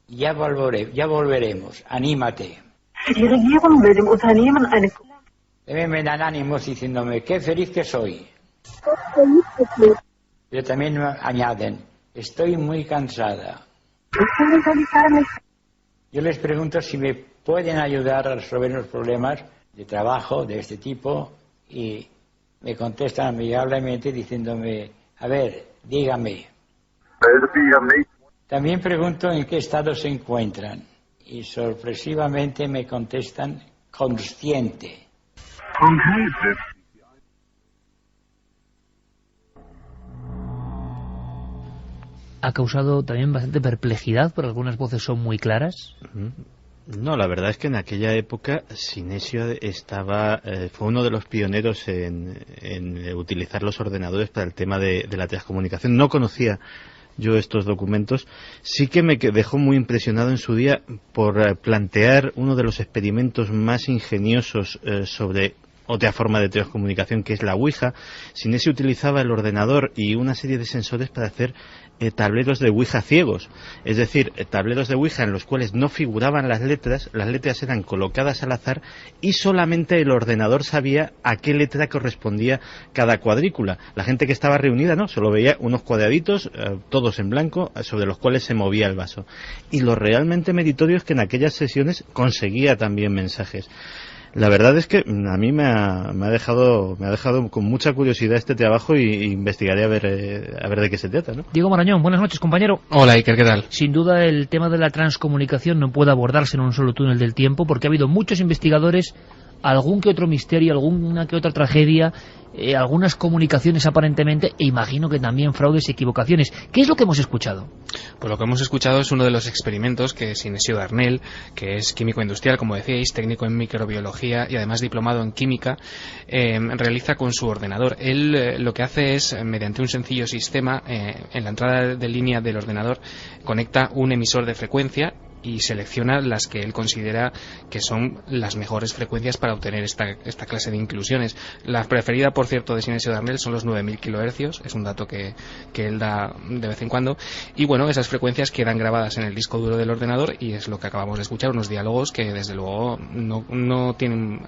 [SPEAKER 14] ya volveremos, anímate. También me dan ánimos diciéndome, qué feliz que soy. Pero también me añaden, estoy muy cansada. Yo les pregunto si me pueden ayudar a resolver los problemas de trabajo de este tipo y me contestan amigablemente diciéndome, a ver, dígame. También pregunto en qué estado se encuentran y sorpresivamente me contestan consciente.
[SPEAKER 1] Ha causado también bastante perplejidad, porque algunas voces son muy claras.
[SPEAKER 7] No, la verdad es que en aquella época Sinesio fue uno de los pioneros en utilizar los ordenadores para el tema de la transcomunicación. No conocía yo estos documentos. Sí que me dejó muy impresionado en su día por plantear uno de los experimentos más ingeniosos sobre otra forma de transcomunicación, que es la Ouija. Sinesio utilizaba el ordenador y una serie de sensores para hacer tableros de Ouija ciegos, es decir, tableros de Ouija en los cuales no figuraban las letras eran colocadas al azar y solamente el ordenador sabía a qué letra correspondía cada cuadrícula. La gente que estaba reunida no, solo veía unos cuadraditos, todos en blanco, sobre los cuales se movía el vaso. Y lo realmente meritorio es que en aquellas sesiones conseguía también mensajes. La verdad es que a mí me ha dejado con mucha curiosidad este trabajo y investigaré a ver de qué se trata, ¿no?
[SPEAKER 1] Diego Marañón, buenas noches, compañero.
[SPEAKER 3] Hola, Iker, ¿qué tal?
[SPEAKER 1] Sin duda el tema de la transcomunicación no puede abordarse en un solo túnel del tiempo, porque ha habido muchos investigadores, algún que otro misterio, alguna que otra tragedia, algunas comunicaciones aparentemente, e imagino que también fraudes y equivocaciones. ¿Qué es lo que hemos escuchado?
[SPEAKER 16] Pues lo que hemos escuchado es uno de los experimentos que Sinesio Darnell, que es químico industrial, como decíais, técnico en microbiología y además diplomado en química, realiza con su ordenador. Él lo que hace es, mediante un sencillo sistema, en la entrada de línea del ordenador, conecta un emisor de frecuencia y selecciona las que él considera que son las mejores frecuencias para obtener esta clase de inclusiones. La preferida, por cierto, de Sinesio Darnell son los 9000 kHz, es un dato que él da de vez en cuando, y bueno, esas frecuencias quedan grabadas en el disco duro del ordenador y es lo que acabamos de escuchar, unos diálogos que desde luego no tienen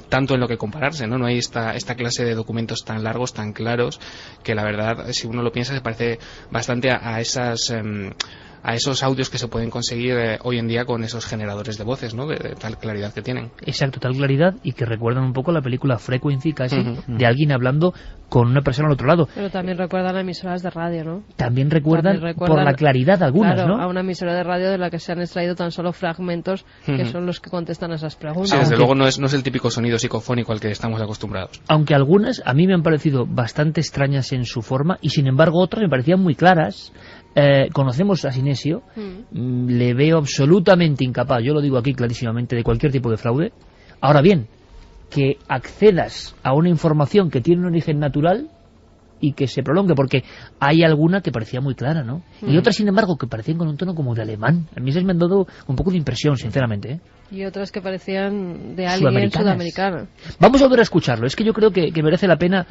[SPEAKER 16] tanto en lo que compararse, ¿no? No hay esta clase de documentos tan largos, tan claros, que la verdad, si uno lo piensa, se parece bastante a esos audios que se pueden conseguir hoy en día con esos generadores de voces, ¿no? De tal claridad que tienen.
[SPEAKER 1] Exacto, tal claridad, y que recuerdan un poco la película Frequency casi, de alguien hablando con una persona al otro lado.
[SPEAKER 6] Pero también recuerdan a emisoras de radio, ¿no?
[SPEAKER 1] También recuerdan por la claridad algunas,
[SPEAKER 6] claro,
[SPEAKER 1] ¿no?
[SPEAKER 6] A una emisora de radio de la que se han extraído tan solo fragmentos que son los que contestan a esas preguntas.
[SPEAKER 16] Sí, desde luego no es el típico sonido psicofónico al que estamos acostumbrados.
[SPEAKER 1] Aunque algunas a mí me han parecido bastante extrañas en su forma y sin embargo otras me parecían muy claras. Conocemos a Sinesio, le veo absolutamente incapaz, yo lo digo aquí clarísimamente, de cualquier tipo de fraude. Ahora bien, que accedas a una información que tiene un origen natural y que se prolongue, porque hay alguna que parecía muy clara, ¿no? Y otras, sin embargo, que parecían con un tono como de alemán. A mí se me han dado un poco de impresión, sinceramente, ¿eh?
[SPEAKER 6] Y otras que parecían de alguien sudamericana.
[SPEAKER 1] Vamos a volver a escucharlo, es que yo creo que merece la pena.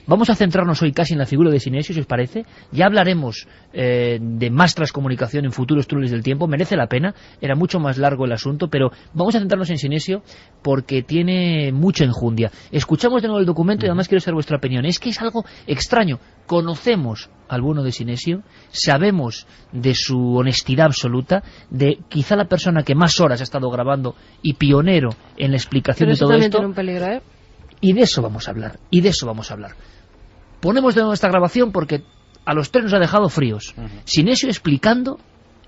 [SPEAKER 1] Vamos a centrarnos hoy casi en la figura de Sinesio, si os parece. Ya hablaremos de más transcomunicación en futuros túneles del tiempo, merece la pena, era mucho más largo el asunto, pero vamos a centrarnos en Sinesio porque tiene mucha enjundia. Escuchamos de nuevo el documento y además quiero saber vuestra opinión. Es que es algo extraño, conocemos al bueno de Sinesio, sabemos de su honestidad absoluta, de quizá la persona que más horas ha estado grabando y pionero en la explicación de todo esto.
[SPEAKER 6] Tiene un peligro, ¿eh?
[SPEAKER 1] Y de eso vamos a hablar, Ponemos de nuevo esta grabación porque a los tres nos ha dejado fríos. Sinesio explicando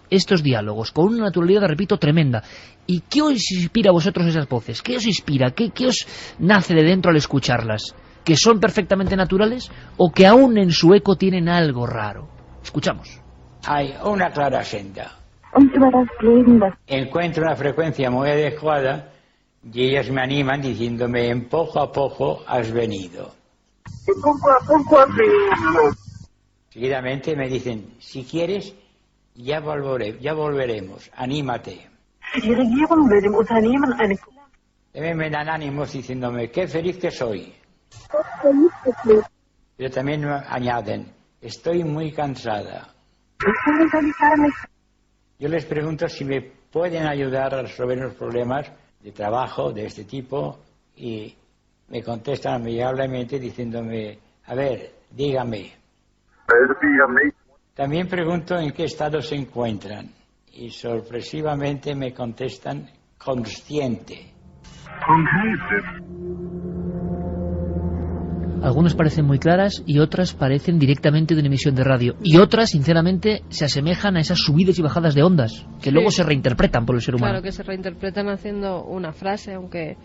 [SPEAKER 1] estos diálogos con una naturalidad, repito, tremenda. ¿Y qué os inspira a vosotros esas voces? ¿Qué os inspira? ¿Qué os nace de dentro al escucharlas? ¿Que son perfectamente naturales o que aún en su eco tienen algo raro? Escuchamos.
[SPEAKER 14] Hay una clara senda. Encuentro una frecuencia muy adecuada y ellas me animan diciéndome en poco a poco has venido.
[SPEAKER 15] Poco a poco has venido.
[SPEAKER 14] Seguidamente me dicen, si quieres, ya volveremos, anímate. También me dan ánimos diciéndome, qué feliz que soy. Pero también me añaden, estoy muy cansada. Yo les pregunto si me pueden ayudar a resolver los problemas de trabajo de este tipo y me contestan amigablemente diciéndome, a ver, dígame. También pregunto en qué estado se encuentran y sorpresivamente me contestan consciente.
[SPEAKER 1] Algunas parecen muy claras y otras parecen directamente de una emisión de radio. Y otras, sinceramente, se asemejan a esas subidas y bajadas de ondas, que luego se reinterpretan por el ser humano.
[SPEAKER 6] Claro, que se reinterpretan haciendo una frase, aunque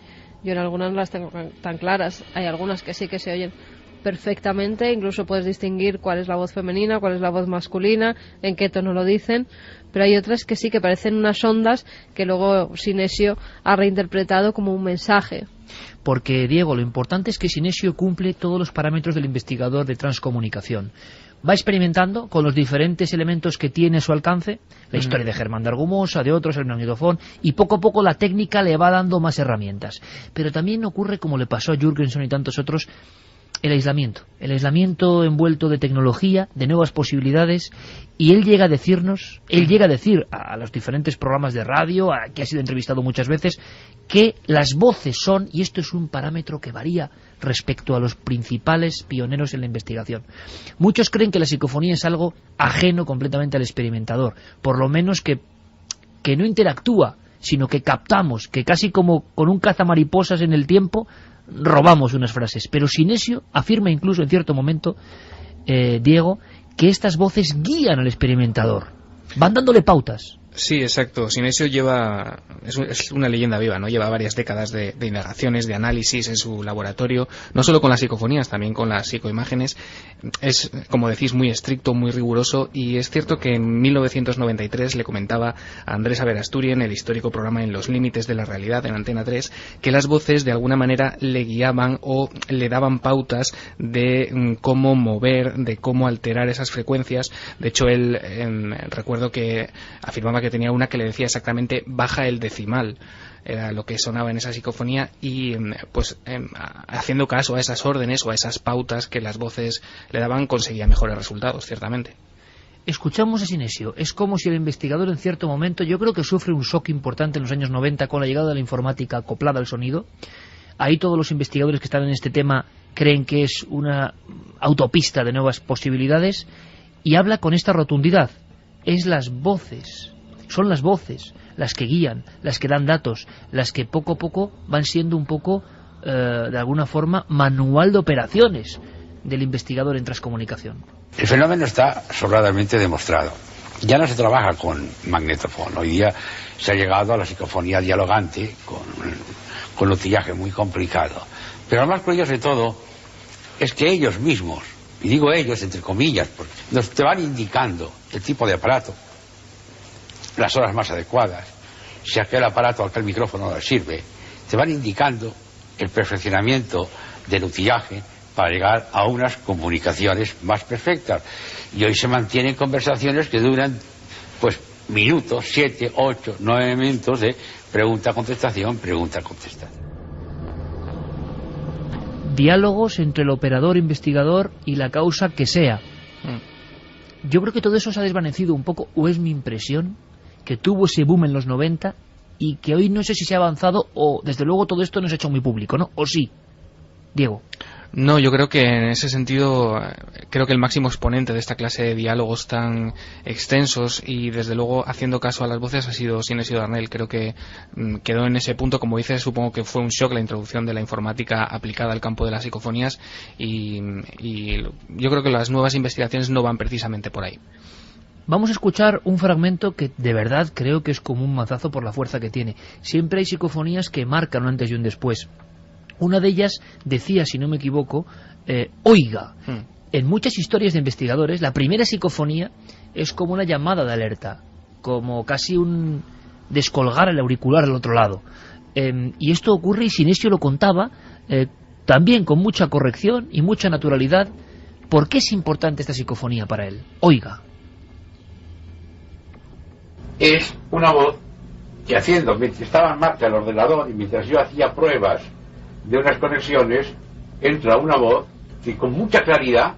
[SPEAKER 6] yo en algunas no las tengo tan claras. Hay algunas que sí que se oyen perfectamente, incluso puedes distinguir cuál es la voz femenina, cuál es la voz masculina, en qué tono lo dicen, pero hay otras que sí que parecen unas ondas que luego Sinesio ha reinterpretado como un mensaje.
[SPEAKER 1] Porque, Diego, lo importante es que Sinesio cumple todos los parámetros del investigador de transcomunicación. Va experimentando con los diferentes elementos que tiene a su alcance, la historia de Germán de Argumosa, de otros, el magnetofón, y poco a poco la técnica le va dando más herramientas. Pero también ocurre, como le pasó a Jürgenson y tantos otros, el aislamiento envuelto de tecnología, de nuevas posibilidades, y él llega a decir a los diferentes programas de radio, a que ha sido entrevistado muchas veces, que las voces son, y esto es un parámetro que varía respecto a los principales pioneros en la investigación. Muchos creen que la psicofonía es algo ajeno completamente al experimentador, por lo menos que no interactúa, sino que captamos, que casi como con un cazamariposas en el tiempo, robamos unas frases. Pero Sinesio afirma incluso en cierto momento, Diego, que estas voces guían al experimentador, van dándole pautas.
[SPEAKER 16] Sí, exacto. Sinesio es una leyenda viva, ¿no? Lleva varias décadas de indagaciones, de análisis en su laboratorio, no solo con las psicofonías, también con las psicoimágenes. Es, como decís, muy estricto, muy riguroso, y es cierto que en 1993 le comentaba a Andrés Averasturi en el histórico programa En los límites de la realidad, en Antena 3, que las voces de alguna manera le guiaban o le daban pautas de cómo mover, de cómo alterar esas frecuencias. De hecho, él recuerdo que afirmaba que que tenía una que le decía exactamente baja el decimal, era lo que sonaba en esa psicofonía, y pues haciendo caso a esas órdenes o a esas pautas que las voces le daban, conseguía mejores resultados, ciertamente.
[SPEAKER 1] Escuchamos a Sinesio. Es como si el investigador en cierto momento, yo creo que sufre un shock importante en los años 90 con la llegada de la informática acoplada al sonido. Ahí todos los investigadores que están en este tema creen que es una autopista de nuevas posibilidades, y habla con esta rotundidad. Es las voces, son las voces las que guían, las que dan datos, las que poco a poco van siendo un poco, de alguna forma, manual de operaciones del investigador en transcomunicación.
[SPEAKER 9] El fenómeno está sobradamente demostrado. Ya no se trabaja con magnetofón. Hoy día se ha llegado a la psicofonía dialogante con utillaje muy complicado. Pero lo más curioso de todo es que ellos mismos, y digo ellos entre comillas, porque nos te van indicando el tipo de aparato, las horas más adecuadas, si aquel aparato, aquel micrófono no les sirve, te van indicando el perfeccionamiento del utillaje para llegar a unas comunicaciones más perfectas. Y hoy se mantienen conversaciones que duran pues minutos, 7, 8, 9 minutos de pregunta-contestación, pregunta-contestación.
[SPEAKER 1] Diálogos entre el operador investigador y la causa que sea. Yo creo que todo eso se ha desvanecido un poco, o es mi impresión, que tuvo ese boom en los 90 y que hoy no sé si se ha avanzado, o desde luego todo esto no se ha hecho muy público, ¿no? ¿O sí? Diego.
[SPEAKER 16] No, yo creo que en ese sentido, creo que el máximo exponente de esta clase de diálogos tan extensos y desde luego haciendo caso a las voces ha sido Sinesio Darnell. Creo que quedó en ese punto, como dices, supongo que fue un shock la introducción de la informática aplicada al campo de las psicofonías, y yo creo que las nuevas investigaciones no van precisamente por ahí.
[SPEAKER 1] Vamos a escuchar un fragmento que de verdad creo que es como un mazazo por la fuerza que tiene. Siempre hay psicofonías que marcan un antes y un después. Una de ellas decía, si no me equivoco, oiga. En muchas historias de investigadores, la primera psicofonía es como una llamada de alerta, como casi un descolgar el auricular al otro lado. Y esto ocurre, y Sinesio lo contaba, también con mucha corrección y mucha naturalidad. ¿Por qué es importante esta psicofonía para él? Oiga.
[SPEAKER 9] Es una voz que haciendo, mientras estaba en marcha el ordenador y mientras yo hacía pruebas de unas conexiones, entra una voz que con mucha claridad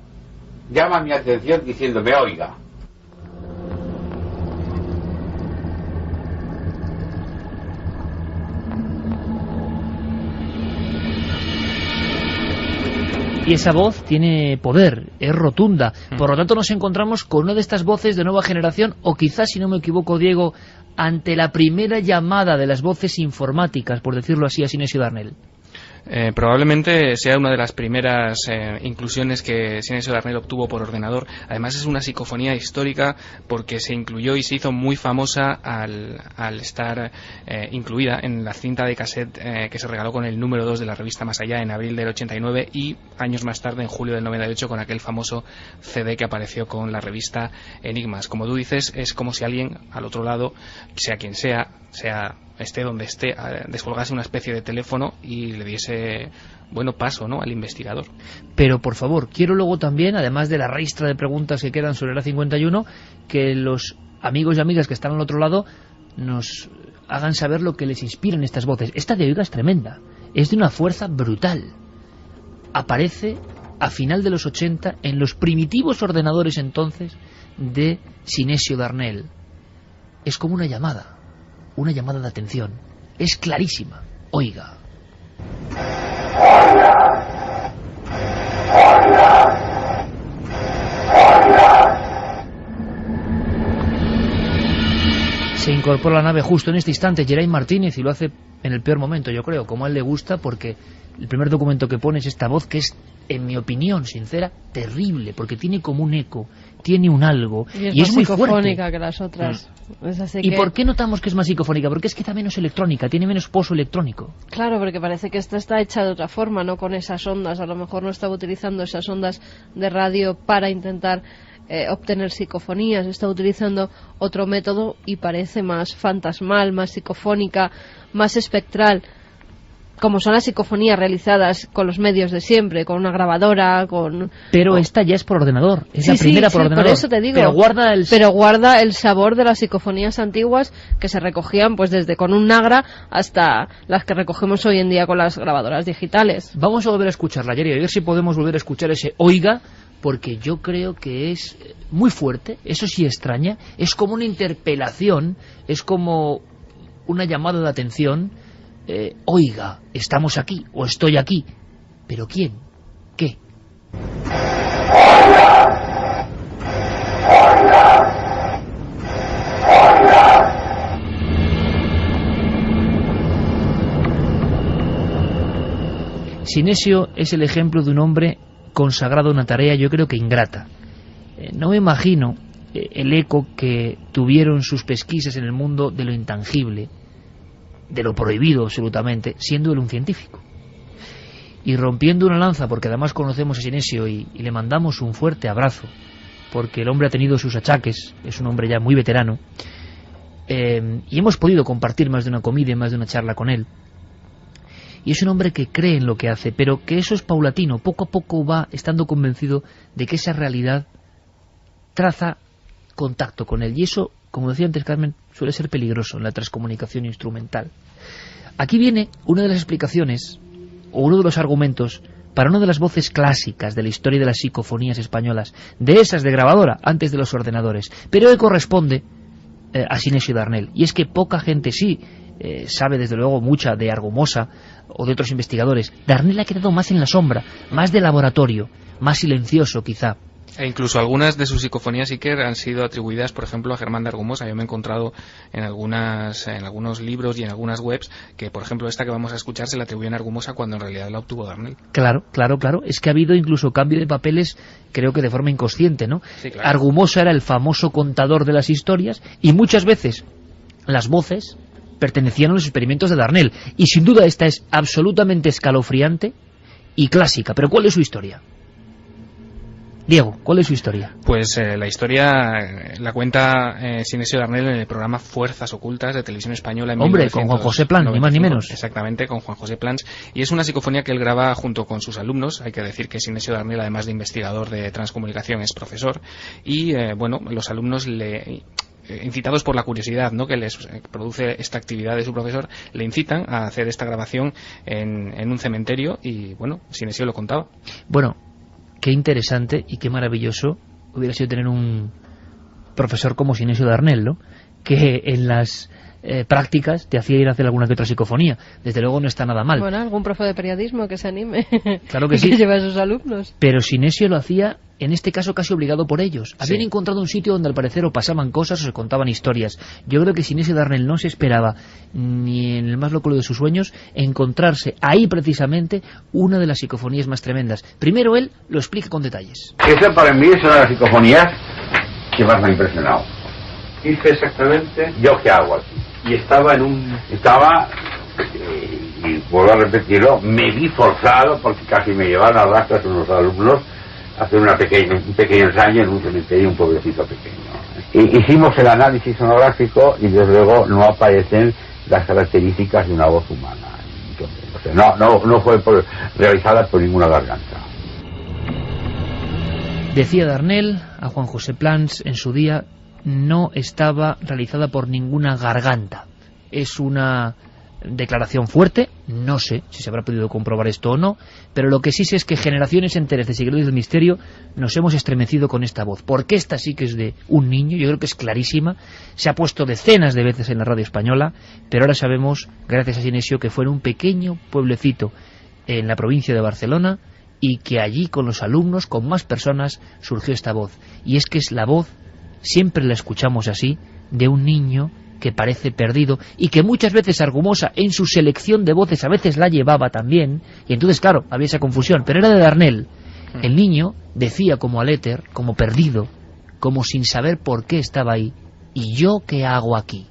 [SPEAKER 9] llama mi atención diciéndome oiga.
[SPEAKER 1] Y esa voz tiene poder, es rotunda. Por lo tanto nos encontramos con una de estas voces de nueva generación, o quizás, si no me equivoco, Diego, ante la primera llamada de las voces informáticas, por decirlo así, a Sinesio Darnell.
[SPEAKER 16] Probablemente sea una de las primeras inclusiones que Sinesio Darnell obtuvo por ordenador. Además es una psicofonía histórica porque se incluyó y se hizo muy famosa al estar incluida en la cinta de cassette que se regaló con el número 2 de la revista Más Allá en abril del 89, y años más tarde, en julio del 98, con aquel famoso CD que apareció con la revista Enigmas. Como tú dices, es como si alguien al otro lado, sea quien sea esté donde esté, descolgase una especie de teléfono y le diese paso, ¿no?, al investigador.
[SPEAKER 1] Pero por favor, quiero luego también, además de la ristra de preguntas que quedan sobre la 51, que los amigos y amigas que están al otro lado nos hagan saber lo que les inspiran estas voces. Esta de Oiga es tremenda, es de una fuerza brutal. Aparece a final de los 80 en los primitivos ordenadores entonces de Sinesio Darnell. Es como una llamada de atención. Es clarísima. Oiga. Se incorpora a la nave justo en este instante Geray Martínez, y lo hace en el peor momento, yo creo, como a él le gusta, porque el primer documento que pone es esta voz que es, en mi opinión sincera, terrible, porque tiene como un eco, tiene un algo, y es muy
[SPEAKER 6] psicofónica que las otras. Es así.
[SPEAKER 1] ¿Y por qué notamos que es más psicofónica? Porque es quizá menos electrónica, tiene menos pozo electrónico.
[SPEAKER 6] Claro, porque parece que esta está hecha de otra forma, no con esas ondas. A lo mejor no estaba utilizando esas ondas de radio para intentar obtener psicofonías, está utilizando otro método y parece más fantasmal, más psicofónica, más espectral. como son las psicofonías realizadas con los medios de siempre, con una grabadora, con...
[SPEAKER 1] Pero esta ya es por ordenador, es la primera por ordenador.
[SPEAKER 6] Por eso te digo, pero guarda el sabor de las psicofonías antiguas que se recogían pues desde con un Nagra hasta las que recogemos hoy en día con las grabadoras digitales.
[SPEAKER 1] Vamos a volver a escucharla, Yeri, a ver si podemos volver a escuchar ese Oiga, porque yo creo que es muy fuerte, eso sí extraña, es como una interpelación, es como una llamada de atención. Oiga, estamos aquí, o estoy aquí. ¿Pero quién? ¿Qué? Sinesio es el ejemplo de un hombre consagrado a una tarea, yo creo que ingrata. No me imagino el eco que tuvieron sus pesquisas en el mundo de lo intangible, de lo prohibido absolutamente, siendo él un científico. Y rompiendo una lanza, porque además conocemos a Sinesio y le mandamos un fuerte abrazo, porque el hombre ha tenido sus achaques, es un hombre ya muy veterano, y hemos podido compartir más de una comida y más de una charla con él. Y es un hombre que cree en lo que hace, pero que eso es paulatino, poco a poco va estando convencido de que esa realidad traza contacto con él, y eso, como decía antes Carmen, suele ser peligroso en la transcomunicación instrumental. Aquí viene una de las explicaciones, o uno de los argumentos, para una de las voces clásicas de la historia de las psicofonías españolas, de esas de grabadora, antes de los ordenadores, pero que corresponde a Sinesio Darnell. Y es que poca gente sabe desde luego mucha de Argumosa o de otros investigadores. Darnell ha quedado más en la sombra, más de laboratorio, más silencioso quizá.
[SPEAKER 16] E incluso algunas de sus psicofonías sí que han sido atribuidas, por ejemplo, a Germán de Argumosa. Yo me he encontrado en algunos libros y en algunas webs que, por ejemplo, esta que vamos a escuchar se la atribuyen a Argumosa cuando en realidad la obtuvo Darnell. Claro. Es que ha habido incluso cambio de papeles, creo que de forma inconsciente, ¿no? Sí, claro. Argumosa era el famoso contador de las historias y muchas veces las voces pertenecían a los experimentos de Darnell. Y sin duda esta es absolutamente escalofriante y clásica. ¿Pero cuál es su historia? Diego, ¿cuál es su historia? Pues la historia la cuenta Sinesio Darnell en el programa Fuerzas Ocultas de Televisión Española en
[SPEAKER 1] Hombre, con Juan José Plans, ni más ni menos.
[SPEAKER 16] Exactamente, con Juan José Plans. Y es una psicofonía que él graba junto con sus alumnos. Hay que decir que Sinesio Darnell, además de investigador de transcomunicación, es profesor. Y, los alumnos incitados por la curiosidad, ¿no?, que les produce esta actividad de su profesor, le incitan a hacer esta grabación en un cementerio y, Sinesio lo contaba. Bueno, qué interesante y qué maravilloso hubiera sido tener un profesor como Sinesio Darnell, ¿no?, que en las prácticas te hacía ir a hacer alguna que otra psicofonía. Desde luego no está nada mal.
[SPEAKER 6] Bueno, algún profe de periodismo que se anime.
[SPEAKER 1] Claro que sí.
[SPEAKER 6] Que lleve a sus alumnos.
[SPEAKER 1] Pero Sinesio lo hacía, en este caso, casi obligado por ellos. Habían encontrado un sitio donde al parecer o pasaban cosas o se contaban historias. Yo creo que Sinesio Darnell no se esperaba, ni en el más lóculo de sus sueños, encontrarse ahí precisamente una de las psicofonías más tremendas. Primero él lo explica con detalles.
[SPEAKER 9] Esa para mí es una de las psicofonías que más me ha impresionado. Hice exactamente yo qué hago aquí. Y estaba y vuelvo a repetirlo, me vi forzado porque casi me llevaron a rastras unos alumnos a hacer un pequeño ensayo en un cementerio, un pueblecito pequeño. Hicimos el análisis sonográfico y desde luego no aparecen las características de una voz humana. O sea, no fue realizada por ninguna garganta.
[SPEAKER 1] Decía Darnell a Juan José Plans en su día, no estaba realizada por ninguna garganta. Es una declaración fuerte, no sé si se habrá podido comprobar esto o no, pero lo que sí sé es que generaciones enteras de seguidores del misterio nos hemos estremecido con esta voz, porque esta sí que es de un niño, yo creo que es clarísima, se ha puesto decenas de veces en la radio española, pero ahora sabemos, gracias a Sinesio, que fue en un pequeño pueblecito en la provincia de Barcelona y que allí con los alumnos, con más personas, surgió esta voz. Y es que es la voz, siempre la escuchamos así, de un niño que parece perdido y que muchas veces Argumosa en su selección de voces a veces la llevaba también, y entonces claro, había esa confusión, pero era de Darnell. El niño decía como al éter, como perdido, como sin saber por qué estaba ahí. ¿Y yo qué hago aquí?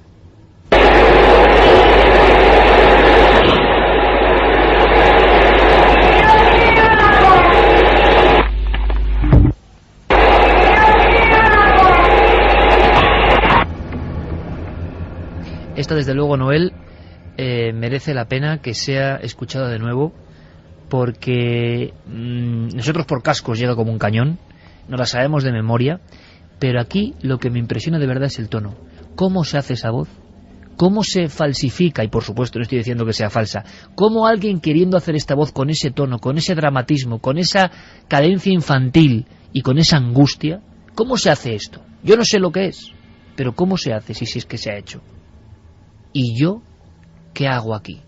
[SPEAKER 1] Esta, desde luego, Noel, merece la pena que sea escuchada de nuevo, porque nosotros por cascos llega como un cañón, nos la sabemos de memoria, pero aquí lo que me impresiona de verdad es el tono. ¿Cómo se hace esa voz? ¿Cómo se falsifica? Y por supuesto no estoy diciendo que sea falsa. ¿Cómo alguien queriendo hacer esta voz con ese tono, con ese dramatismo, con esa cadencia infantil y con esa angustia, cómo se hace esto? Yo no sé lo que es, pero ¿cómo se hace si es que se ha hecho? ¿Y yo qué hago aquí?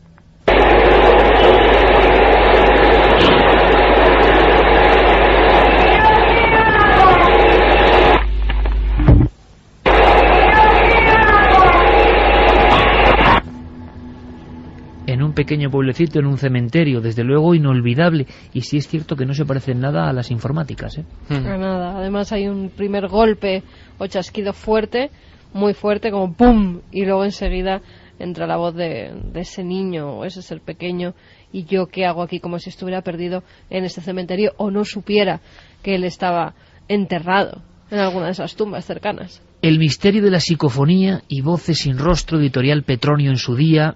[SPEAKER 1] En un pequeño pueblecito, en un cementerio, desde luego inolvidable, y sí es cierto que no se parece en nada a las informáticas, ¿eh?
[SPEAKER 6] A nada. Además hay un primer golpe o chasquido fuerte, muy fuerte, como ¡pum! Y luego enseguida entra la voz de ese niño, o ese ser pequeño, y yo qué hago aquí, como si estuviera perdido en este cementerio o no supiera que él estaba enterrado en alguna de esas tumbas cercanas.
[SPEAKER 1] El misterio de la psicofonía y voces sin rostro, editorial Petronio en su día.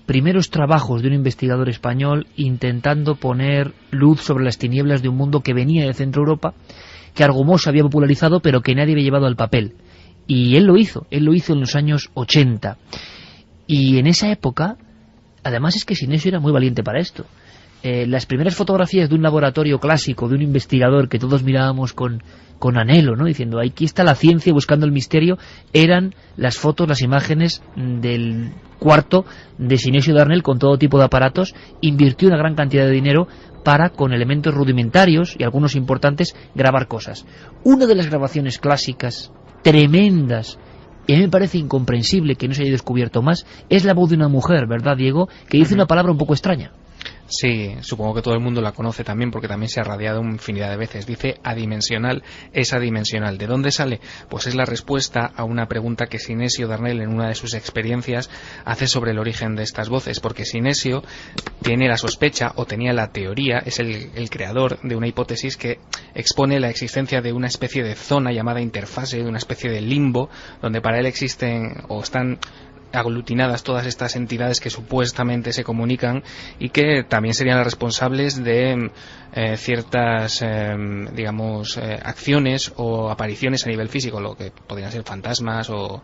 [SPEAKER 1] Primeros trabajos de un investigador español intentando poner luz sobre las tinieblas de un mundo que venía de Centro Europa, que Argumós había popularizado pero que nadie había llevado al papel, y él lo hizo en los años 80, y en esa época además es que Sinesio era muy valiente para esto. Las primeras fotografías de un laboratorio clásico, de un investigador que todos mirábamos con anhelo, ¿no?, diciendo aquí está la ciencia buscando el misterio, eran las fotos, las imágenes del cuarto de Sinesio Darnell con todo tipo de aparatos. Invirtió una gran cantidad de dinero para, con elementos rudimentarios y algunos importantes, grabar cosas. Una de las grabaciones clásicas tremendas, y a mí me parece incomprensible que no se haya descubierto más, es la voz de una mujer, ¿verdad, Diego?, que dice una palabra un poco extraña.
[SPEAKER 16] Sí, supongo que todo el mundo la conoce también porque también se ha radiado infinidad de veces. Dice adimensional, es adimensional. ¿De dónde sale? Pues es la respuesta a una pregunta que Sinesio Darnell en una de sus experiencias hace sobre el origen de estas voces, porque Sinesio tiene la sospecha, o tenía la teoría, es el creador de una hipótesis que expone la existencia de una especie de zona llamada interfase, de una especie de limbo, donde para él existen o están aglutinadas todas estas entidades que supuestamente se comunican y que también serían las responsables de ciertas acciones o apariciones a nivel físico, lo que podrían ser fantasmas o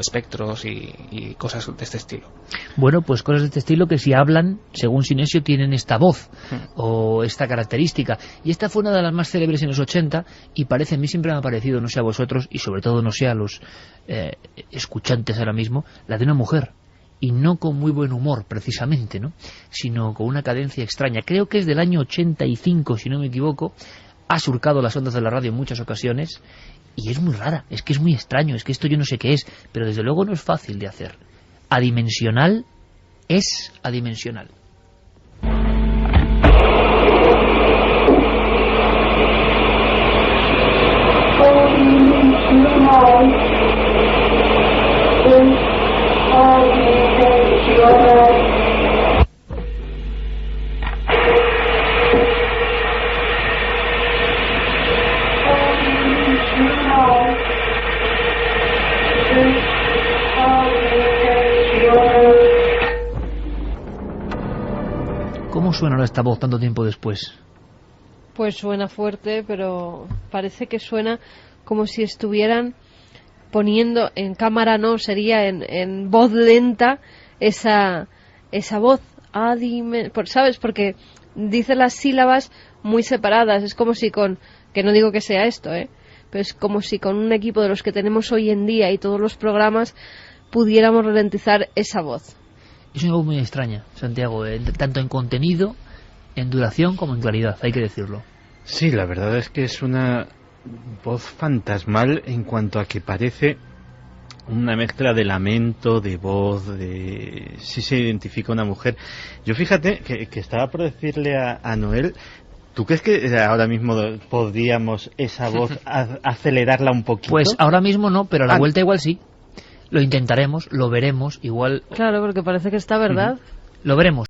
[SPEAKER 16] espectros y cosas de este estilo.
[SPEAKER 1] Bueno, pues cosas de este estilo que si hablan, según Sinesio, tienen esta voz o esta característica, y esta fue una de las más célebres en los 80 y parece, a mí siempre me ha parecido, no sé a vosotros y sobre todo no sé a los escuchantes ahora mismo, la de una mujer, y no con muy buen humor precisamente, ¿no?, sino con una cadencia extraña. Creo que es del año 85, si no me equivoco. Ha surcado las ondas de la radio en muchas ocasiones y es muy rara, es que es muy extraño, es que esto yo no sé qué es, pero desde luego no es fácil de hacer. Adimensional es adimensional. ¿Cómo suena esta voz tanto tiempo después?
[SPEAKER 6] Pues suena fuerte, pero parece que suena como si estuvieran poniendo en cámara, no, sería en voz lenta esa voz, ¿sabes? Porque dice las sílabas muy separadas, es como si que no digo que sea esto, pero es como si con un equipo de los que tenemos hoy en día y todos los programas pudiéramos ralentizar esa voz.
[SPEAKER 1] Es una voz muy extraña, Santiago, tanto en contenido, en duración como en claridad, hay que decirlo.
[SPEAKER 7] Sí, la verdad es que es una voz fantasmal en cuanto a que parece una mezcla de lamento, de voz, de si se identifica una mujer. Yo fíjate que estaba por decirle a Noel, ¿tú crees que ahora mismo podríamos esa voz acelerarla un poquito?
[SPEAKER 1] Pues ahora mismo no, pero a la vuelta igual sí. Lo intentaremos, lo veremos, igual...
[SPEAKER 6] Claro, porque parece que está, ¿verdad?
[SPEAKER 1] Lo veremos.